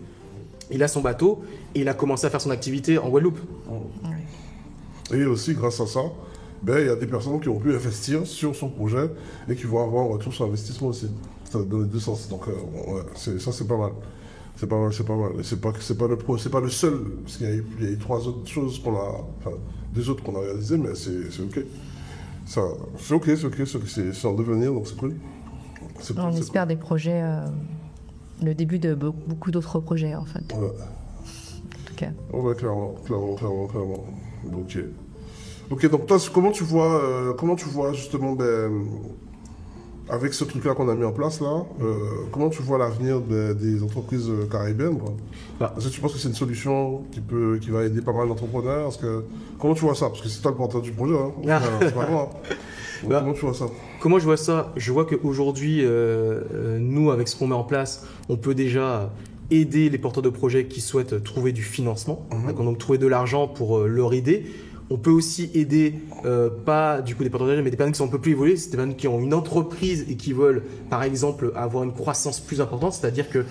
il a son bateau et il a commencé à faire son activité en Guadeloupe. Et aussi, grâce à ça, il y a des personnes qui ont pu investir sur son projet et qui vont avoir un retour sur investissement aussi. Ça donne les deux sens. Donc, ça, c'est pas mal. C'est pas mal. Et c'est pas le seul, parce qu'il y a eu trois autres choses deux autres qu'on a réalisées, mais c'est ok. C'est ok, c'est en devenir, donc c'est cool. On espère des projets, le début de beaucoup d'autres projets en fait. Ouais. En tout cas. Ouais, clairement. Ok, donc toi, comment tu vois justement, avec ce truc-là qu'on a mis en place là, comment tu vois l'avenir des entreprises caribéennes, quoi? Est-ce que tu penses que c'est une solution qui va aider pas mal d'entrepreneurs? Comment tu vois ça? Parce que c'est toi le porteur du projet, hein. C'est pas moi. Comment tu vois ça? Comment je vois ça? Je vois qu'aujourd'hui, nous, avec ce qu'on met en place, on peut déjà aider les porteurs de projets qui souhaitent trouver du financement, donc trouver de l'argent pour leur aider. On peut aussi aider, pas du coup des porteurs de projets, mais des personnes qui sont un peu plus évoluées, c'est des personnes qui ont une entreprise et qui veulent, par exemple, avoir une croissance plus importante. C'est-à-dire que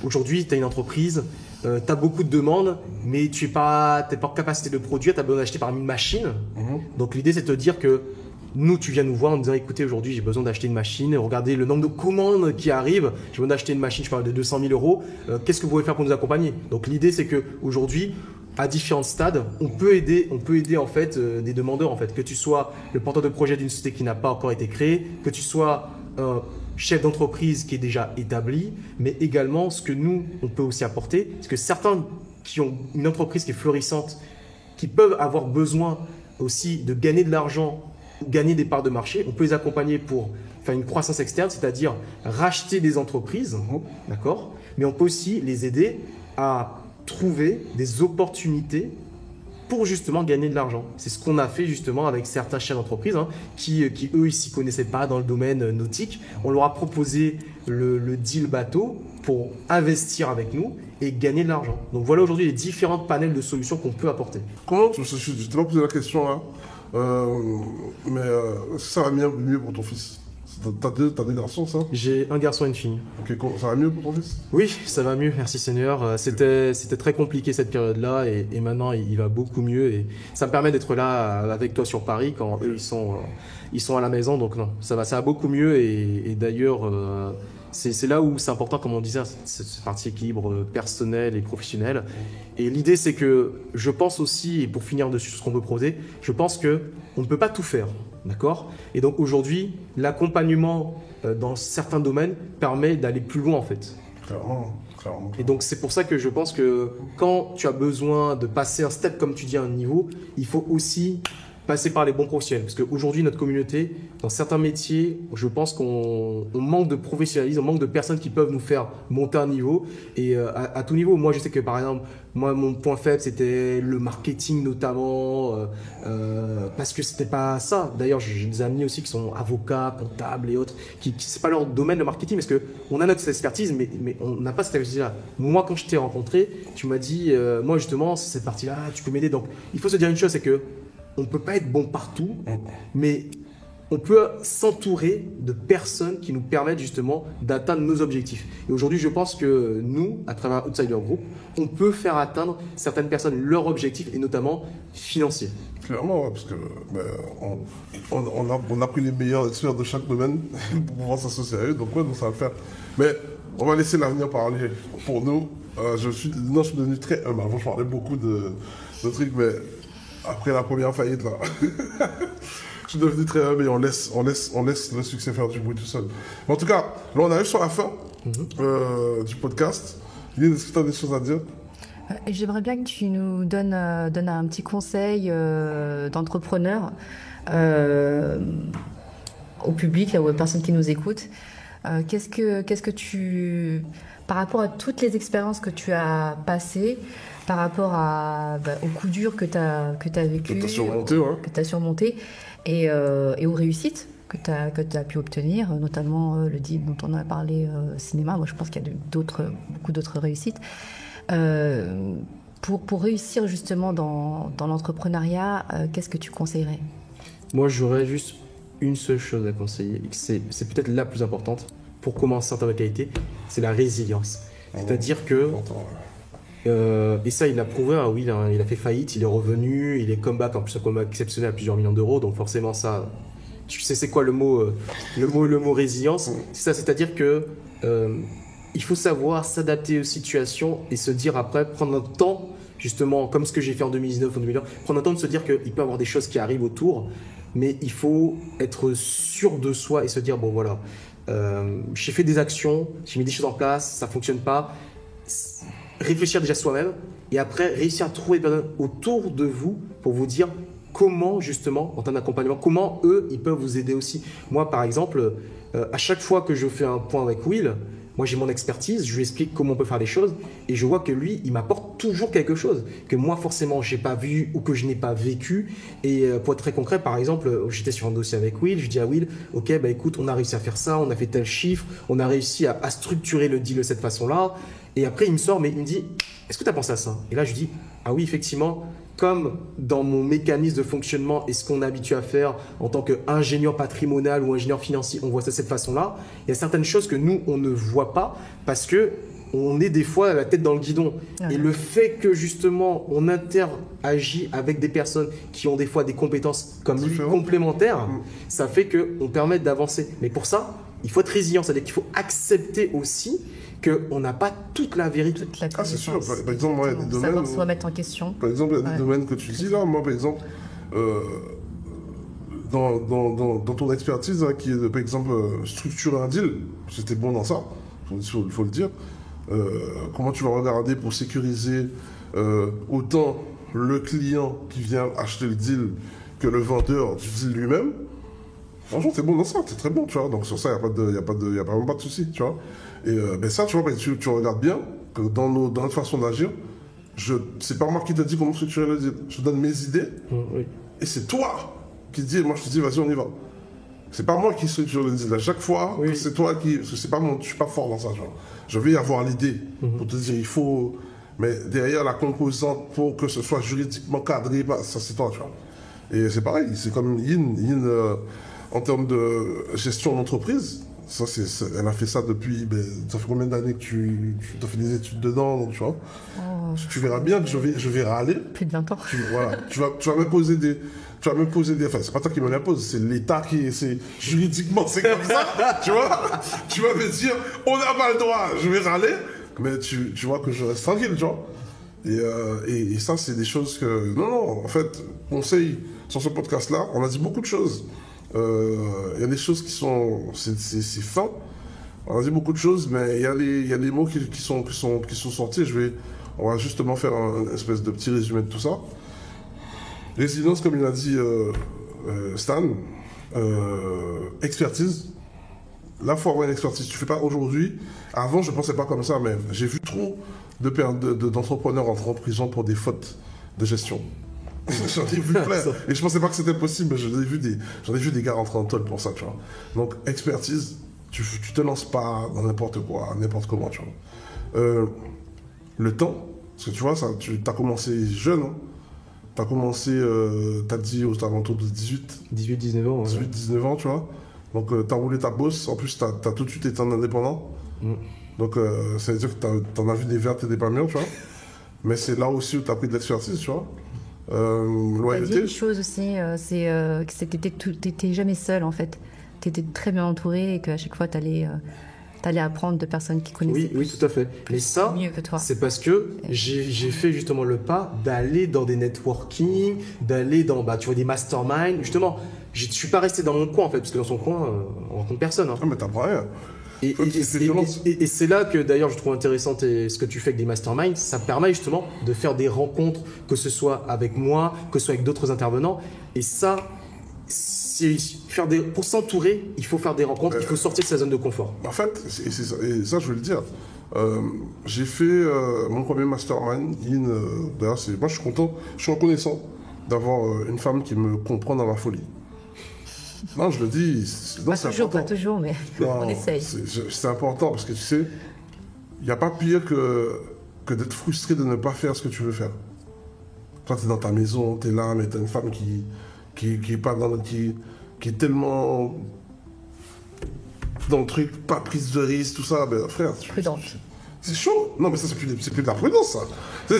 aujourd'hui, tu as une entreprise, tu as beaucoup de demandes, mais tu n'es pas en capacité de produire, tu as besoin d'acheter parmi une machine. Donc l'idée, c'est de te dire que nous, tu viens nous voir en nous disant, écoutez, aujourd'hui, j'ai besoin d'acheter une machine. Regardez le nombre de commandes qui arrivent. J'ai besoin d'acheter une machine, je parle de 200 000 €. Qu'est-ce que vous pouvez faire pour nous accompagner? Donc l'idée, c'est qu'aujourd'hui, à différents stades, on peut aider en fait des demandeurs en fait, que tu sois le porteur de projet d'une société qui n'a pas encore été créée, que tu sois un chef d'entreprise qui est déjà établi, mais également ce que nous on peut aussi apporter, c'est que certains qui ont une entreprise qui est florissante, qui peuvent avoir besoin aussi de gagner de l'argent, gagner des parts de marché, on peut les accompagner pour faire une croissance externe, c'est-à-dire racheter des entreprises, d'accord, mais on peut aussi les aider à trouver des opportunités pour justement gagner de l'argent. C'est ce qu'on a fait justement avec certains chefs d'entreprise qui eux, ils s'y connaissaient pas dans le domaine nautique. On leur a proposé le deal bateau pour investir avec nous et gagner de l'argent. Donc voilà aujourd'hui les différentes panels de solutions qu'on peut apporter. Comment, je t'ai pas posé la question là, mais ça va mieux pour ton fils? T'as des garçons, ça? J'ai un garçon et une fille. Ok, ça va mieux pour ton fils? Oui, ça va mieux, merci Seigneur. C'était très compliqué cette période-là et maintenant il va beaucoup mieux et ça me permet d'être là avec toi sur Paris quand eux ils sont à la maison, donc non, ça va beaucoup mieux et d'ailleurs c'est là où c'est important, comme on disait, cette partie équilibre personnel et professionnel. Et l'idée c'est que je pense aussi, et pour finir dessus sur ce qu'on peut proposer, je pense que on ne peut pas tout faire. D'accord? Et donc aujourd'hui, l'accompagnement dans certains domaines permet d'aller plus loin en fait. Clairement. Et donc c'est pour ça que je pense que quand tu as besoin de passer un step, comme tu dis, à un niveau, il faut aussi passer par les bons professionnels. Parce qu'aujourd'hui, notre communauté, dans certains métiers, je pense qu'on manque de professionnalisme, on manque de personnes qui peuvent nous faire monter un niveau. Et à tout niveau, moi je sais que par exemple, moi mon point faible c'était le marketing notamment, parce que c'était pas ça. D'ailleurs, j'ai des amis aussi qui sont avocats, comptables et autres, qui c'est pas leur domaine le marketing, parce qu'on a notre expertise, mais on n'a pas cette expertise-là. Moi, quand je t'ai rencontré, tu m'as dit, moi justement, c'est cette partie-là, tu peux m'aider. Donc il faut se dire une chose, c'est que on ne peut pas être bon partout, mais on peut s'entourer de personnes qui nous permettent justement d'atteindre nos objectifs. Et aujourd'hui, je pense que nous, à travers Outsider Group, on peut faire atteindre certaines personnes leurs objectifs, et notamment financiers. Clairement, ouais, parce que on a pris les meilleurs experts de chaque domaine pour pouvoir s'associer à eux, donc ouais, donc ça va le faire. Mais on va laisser l'avenir parler pour nous. Je suis devenu très humble. Avant, je parlais beaucoup de trucs, mais après la première faillite, là, je suis devenu très humble et on laisse le succès faire du bruit tout seul. Mais en tout cas, là, on arrive sur la fin du podcast. Lynn, est-ce que tu as des choses à dire? J'aimerais bien que tu nous donnes un petit conseil d'entrepreneur au public, aux personnes qui nous écoutent. Qu'est-ce que tu... Par rapport à toutes les expériences que tu as passées, par rapport aux coups durs que tu as vécu, que tu as surmonté, et aux réussites que tu as pu obtenir, notamment le deal dont on a parlé cinéma. Moi, je pense qu'il y a beaucoup d'autres réussites. Pour réussir justement dans l'entrepreneuriat, qu'est-ce que tu conseillerais? Moi, j'aurais juste une seule chose à conseiller, c'est peut-être la plus importante pour commencer en termes de qualité, c'est la résilience. C'est-à-dire que... et ça, il l'a prouvé, hein, oui, il a fait faillite, il est revenu, il est comeback, en plus un comeback exceptionnel à plusieurs millions d'euros, donc forcément ça, tu sais c'est quoi le mot résilience, c'est ça, c'est-à-dire que il faut savoir s'adapter aux situations et se dire après, prendre un temps, justement, comme ce que j'ai fait en 2019, en 2020, prendre un temps de se dire qu'il peut y avoir des choses qui arrivent autour, mais il faut être sûr de soi et se dire, bon voilà, j'ai fait des actions, j'ai mis des choses en place, ça ne fonctionne pas. Réfléchir déjà soi-même et après réussir à trouver des personnes autour de vous pour vous dire comment justement en termes d'accompagnement, comment eux ils peuvent vous aider aussi. Moi par exemple, à chaque fois que je fais un point avec Will, moi j'ai mon expertise, je lui explique comment on peut faire les choses et je vois que lui il m'apporte toujours quelque chose que moi forcément j'ai pas vu ou que je n'ai pas vécu. Et pour être très concret, par exemple, j'étais sur un dossier avec Will, je dis à Will, ok bah écoute, on a réussi à faire ça, on a fait tel chiffre, on a réussi à structurer le deal de cette façon-là. Et après, il me sort, mais il me dit, est-ce que tu as pensé à ça? Et là, je dis, ah oui, effectivement, comme dans mon mécanisme de fonctionnement et ce qu'on est habitué à faire en tant qu'ingénieur patrimonial ou ingénieur financier, on voit ça de cette façon-là. Il y a certaines choses que nous, on ne voit pas parce que on est des fois la tête dans le guidon. Et le fait que justement, on interagit avec des personnes qui ont des fois des compétences comme lui complémentaires, ça fait qu'on permet d'avancer. Mais pour ça, il faut être résilient, c'est-à-dire qu'il faut accepter aussi qu'on n'a pas toute la vérité. Ah, c'est sûr. Par exemple, moi, il y a des domaines. Savoir se remettre en question. Par exemple, il y a des domaines que tu dis là. Moi, par exemple, dans ton expertise, hein, qui est de, par exemple, structurer un deal, j'étais bon dans ça, il faut le dire. Comment tu vas regarder pour sécuriser autant le client qui vient acheter le deal que le vendeur du deal lui-même. Franchement, t'es bon dans ça, t'es très bon, tu vois. Donc sur ça, il n'y a vraiment pas de souci, tu vois. Et ben ça, tu vois, tu regardes bien que dans notre façon d'agir, c'est pas moi qui te dis comment structurer le deal. Je te donne mes idées. Oui. Et c'est toi qui dis, moi je te dis, vas-y, on y va. C'est pas moi qui structure le deal. À chaque fois, Oui. c'est toi qui. Parce que c'est pas je suis pas fort dans ça. Genre. Je vais avoir l'idée pour te dire, il faut. Mais derrière la composante pour que ce soit juridiquement cadré, bah, ça c'est toi, tu vois. Et c'est pareil, c'est comme Yin en termes de gestion d'entreprise. Ça, elle a fait ça depuis. Ça fait combien d'années que tu as fait des études dedans, donc, tu vois. Tu verras bien que je vais râler. Plus de 20 ans. Voilà. Tu vas me poser des. Enfin, c'est pas toi qui me l'impose, c'est l'État qui. Juridiquement, c'est comme ça. Tu vois. Tu vas me dire, on n'a pas le droit. Je vais râler. Mais tu vois que je reste tranquille, tu vois. Et ça, c'est des choses que. Non, en fait, conseil sur ce podcast-là, on a dit beaucoup de choses. Il y a des choses qui sont. C'est fin. On a dit beaucoup de choses, mais il y a des mots qui sont sortis. On va justement faire un espèce de petit résumé de tout ça. Résilience, comme il a dit Stan, expertise. Là, il faut avoir une expertise. Tu fais pas aujourd'hui. Avant, je pensais pas comme ça, mais j'ai vu trop d'entrepreneurs entrer en prison pour des fautes de gestion. J'en ai vu plein. Et je pensais pas que c'était possible, mais j'en ai vu des gars rentrer en tôle pour ça, tu vois. Donc, expertise, tu te lances pas dans n'importe quoi, n'importe comment, tu vois. Le temps, parce que tu vois, tu as commencé jeune, hein. Tu as commencé, tu as dit aux alentours de 18-19 ans. 18-19 ans, tu vois. Donc, tu as roulé ta bosse. En plus, tu as tout de suite été un indépendant. Donc, ça veut dire que tu en as vu des vertes et des pas mûres, tu vois. Mais c'est là aussi où tu as pris de l'expertise, tu vois. Loyauté. Une chose aussi, c'est que t'étais jamais seul, en fait. Tu étais très bien entouré et qu'à chaque fois, tu allais apprendre de personnes qui connaissaient. Oui, tout à fait. Mais ça, mieux que toi. c'est parce que j'ai fait justement le pas d'aller dans des networking, d'aller dans tu vois, des masterminds. Justement, je suis pas resté dans mon coin en fait, parce que dans son coin, on rencontre personne. Hein. Ah, mais t'apprends rien. Et c'est là que d'ailleurs je trouve intéressant ce que tu fais avec des masterminds. Ça permet justement de faire des rencontres, que ce soit avec moi, que ce soit avec d'autres intervenants. Et ça, pour s'entourer, il faut faire des rencontres, il faut sortir de sa zone de confort. En fait, et ça je veux le dire. J'ai fait mon premier mastermind. D'ailleurs, moi je suis content, je suis reconnaissant d'avoir une femme qui me comprend dans ma folie. Non, je le dis. Pas toujours, mais on essaye. C'est important parce que tu sais, il n'y a pas pire que d'être frustré de ne pas faire ce que tu veux faire. Toi, tu es dans ta maison, tu es là, mais tu as une femme qui est tellement dans le truc, pas prise de risque, tout ça. Ben, frère, prudente. C'est chaud. Non, mais ça, c'est plus de la prudence, ça.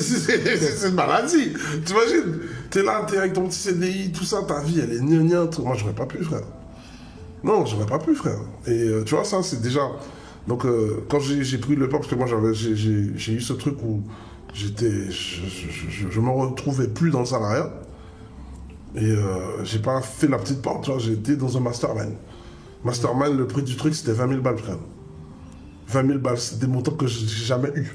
C'est une maladie. T'imagines, t'es là, t'es avec ton petit CDI, tout ça, ta vie, elle est gnangnan. Moi, j'aurais pas pu, frère. Non, j'aurais pas pu, frère. Et tu vois, ça, c'est déjà... Donc, quand j'ai pris le pas, parce que moi, j'ai eu ce truc où je me retrouvais plus dans le salariat. Et j'ai pas fait la petite porte, tu vois, j'ai été dans un mastermind. Mastermind, le prix du truc, c'était 20 000 balles, frère. 20 000 balles, c'est des montants que j'ai jamais eu.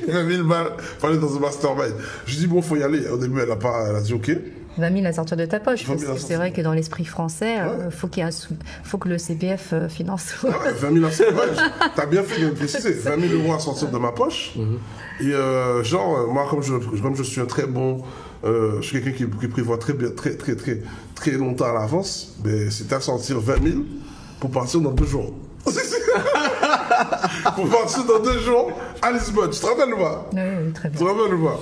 20 000 balles, fallait dans un mastermind. Je dis, bon, faut y aller. Au début, elle a dit, OK. 20 000 à sortir de ta poche. C'est vrai que dans l'esprit français, faut que le CPF finance. Ah ouais, 20 000 à sortir. T'as bien fait de me préciser. 20 000 euros à sortir de ma poche. Et moi, comme je suis un très bon... je suis quelqu'un qui prévoit très longtemps à l'avance. Mais c'était à sortir 20 000 pour partir dans 2 jours. Pour partir dans 2 jours à Lisbonne. Tu te rappelles ou pas? Oui, très bien. Tu te rappelles ou pas?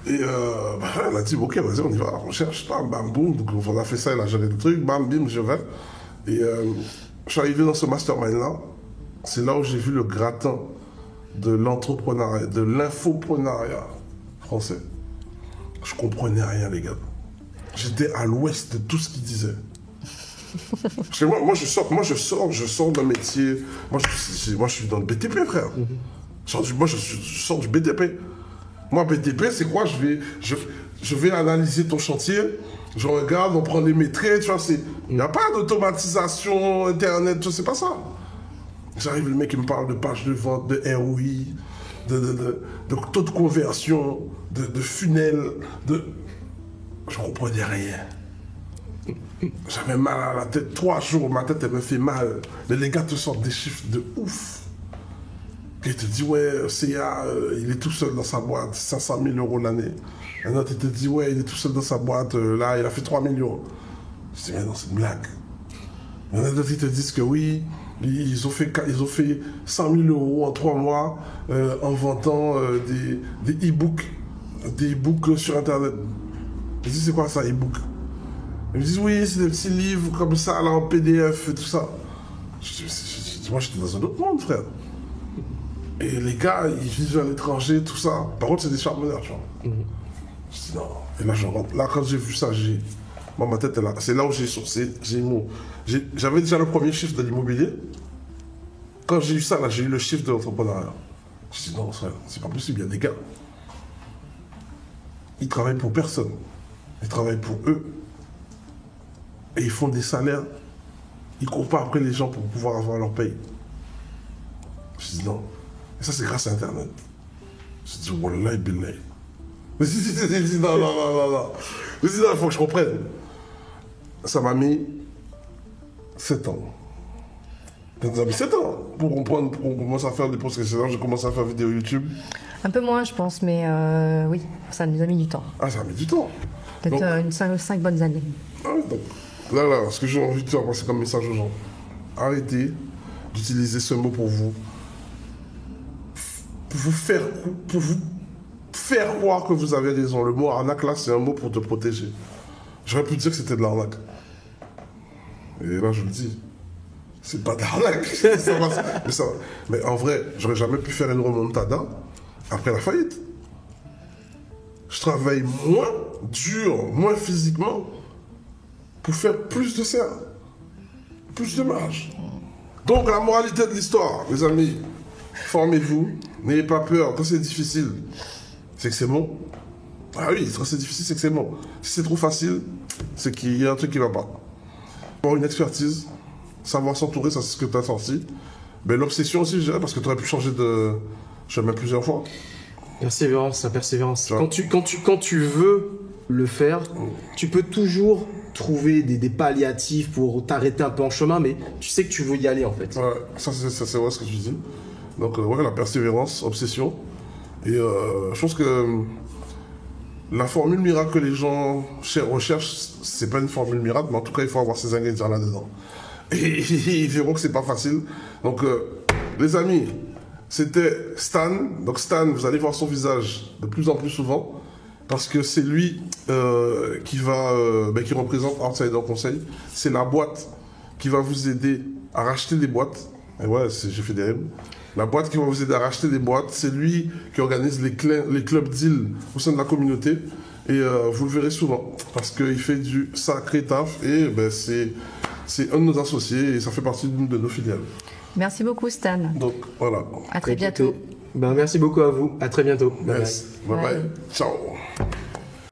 Et elle a dit, OK, vas-y, on y va, on cherche, bam, bam, boum. Donc on a fait ça, elle a géré le truc, bam, bim, je vais. Et je suis arrivé dans ce mastermind-là. C'est là où j'ai vu le gratin de l'entrepreneuriat, de l'infoprenariat français. Je comprenais rien, les gars. J'étais à l'ouest de tout ce qu'ils disaient. Parce que moi, je sors d'un métier. Moi, je suis dans le BTP, frère. Moi, je sors du BTP. Moi, BTP, c'est quoi? Je vais analyser ton chantier. Je regarde, on prend les métriques, tu vois. Il n'y a pas d'automatisation, Internet, tu sais, c'est pas ça. J'arrive, le mec, il me parle de page de vente, de ROI, de taux de conversion, de funnel, Je comprenais rien. J'avais mal à la tête. 3 jours, ma tête, elle me fait mal. Mais les gars te sortent des chiffres de ouf. Il te dit, ouais, CA, il est tout seul dans sa boîte, 500 000 € l'année. Un autre, il te dit, ouais, il est tout seul dans sa boîte, là, il a fait 3 millions. Je dis, mais non, c'est une blague. Il y en a d'autres qui te disent que oui, ils ont fait 100 000 € en 3 mois en vendant des e-books, sur Internet. Je dis, c'est quoi ça, e-book? Ils me disent, oui, c'est des petits livres comme ça, là, en PDF et tout ça. Moi, j'étais dans un autre monde, frère. Et les gars, ils vivent à l'étranger, tout ça. Par contre, c'est des charbonneurs, tu vois. Je dis, non. Et là, je rentre. Là, quand j'ai vu ça, moi, ma tête est là. C'est là où j'ai sourcé. J'avais déjà le premier chiffre de l'immobilier. Quand j'ai eu ça, là, j'ai eu le chiffre de l'entrepreneuriat. Je dis, non, c'est pas possible. Il y a des gars. Ils travaillent pour personne. Ils travaillent pour eux. Et ils font des salaires. Ils ne courent pas après les gens pour pouvoir avoir leur paye. Je dis, non. Et ça, c'est grâce à Internet. Je dis, wallah billahi. Je dis, non. Je dis, non, il faut que je comprenne. Ça m'a mis 7 ans. Ça m'a mis 7 ans pour comprendre, pour commencer à faire des posts précédents. J'ai commencé à faire des vidéos YouTube. Un peu moins, je pense, mais oui, ça nous a mis du temps. Ah, ça a mis du temps. Peut-être 5 bonnes années. Ah oui, donc, là, ce que j'ai envie de faire passer comme message aux gens, arrêtez d'utiliser ce mot pour vous faire croire que vous avez raison. Le mot arnaque, là, c'est un mot pour te protéger. J'aurais pu dire que c'était de l'arnaque. Et là, je le dis. C'est pas de l'arnaque. Mais en vrai, j'aurais jamais pu faire une remontada après la faillite. Je travaille moins dur, moins physiquement, pour faire plus de serre, plus de marge. Donc, la moralité de l'histoire, les amis, formez-vous, n'ayez pas peur. Quand c'est difficile, c'est que c'est bon. Ah oui, quand c'est difficile, c'est que c'est bon. Si c'est trop facile, c'est qu'il y a un truc qui ne va pas. Avoir une expertise, savoir s'entourer, ça c'est ce que tu as sorti. Mais l'obsession aussi, je dirais, parce que tu aurais pu changer de chemin plusieurs fois. Persévérance, la persévérance. Quand tu veux le faire, tu peux toujours trouver des palliatifs pour t'arrêter un peu en chemin, mais tu sais que tu veux y aller en fait. Ouais, ça c'est vrai ce que tu dis. Donc ouais, la persévérance, obsession. Et je pense que la formule miracle que les gens recherchent, c'est pas une formule miracle, mais en tout cas il faut avoir ces ingrédients là-dedans. Et ils verront que c'est pas facile. Donc les amis, c'était Stan. Donc Stan, vous allez voir son visage de plus en plus souvent. Parce que c'est lui qui représente Outsider Conseil. C'est la boîte qui va vous aider à racheter des boîtes. Et ouais, j'ai fait des rimes. La boîte qui va vous aider à racheter des boîtes, c'est lui qui organise les clubs deals au sein de la communauté. Et vous le verrez souvent. Parce qu'il fait du sacré taf. Et c'est un de nos associés et ça fait partie d'une de nos filiales. Merci beaucoup, Stan. Donc voilà. À très bientôt. Merci beaucoup à vous. À très bientôt. Yes. Bye bye. Ciao.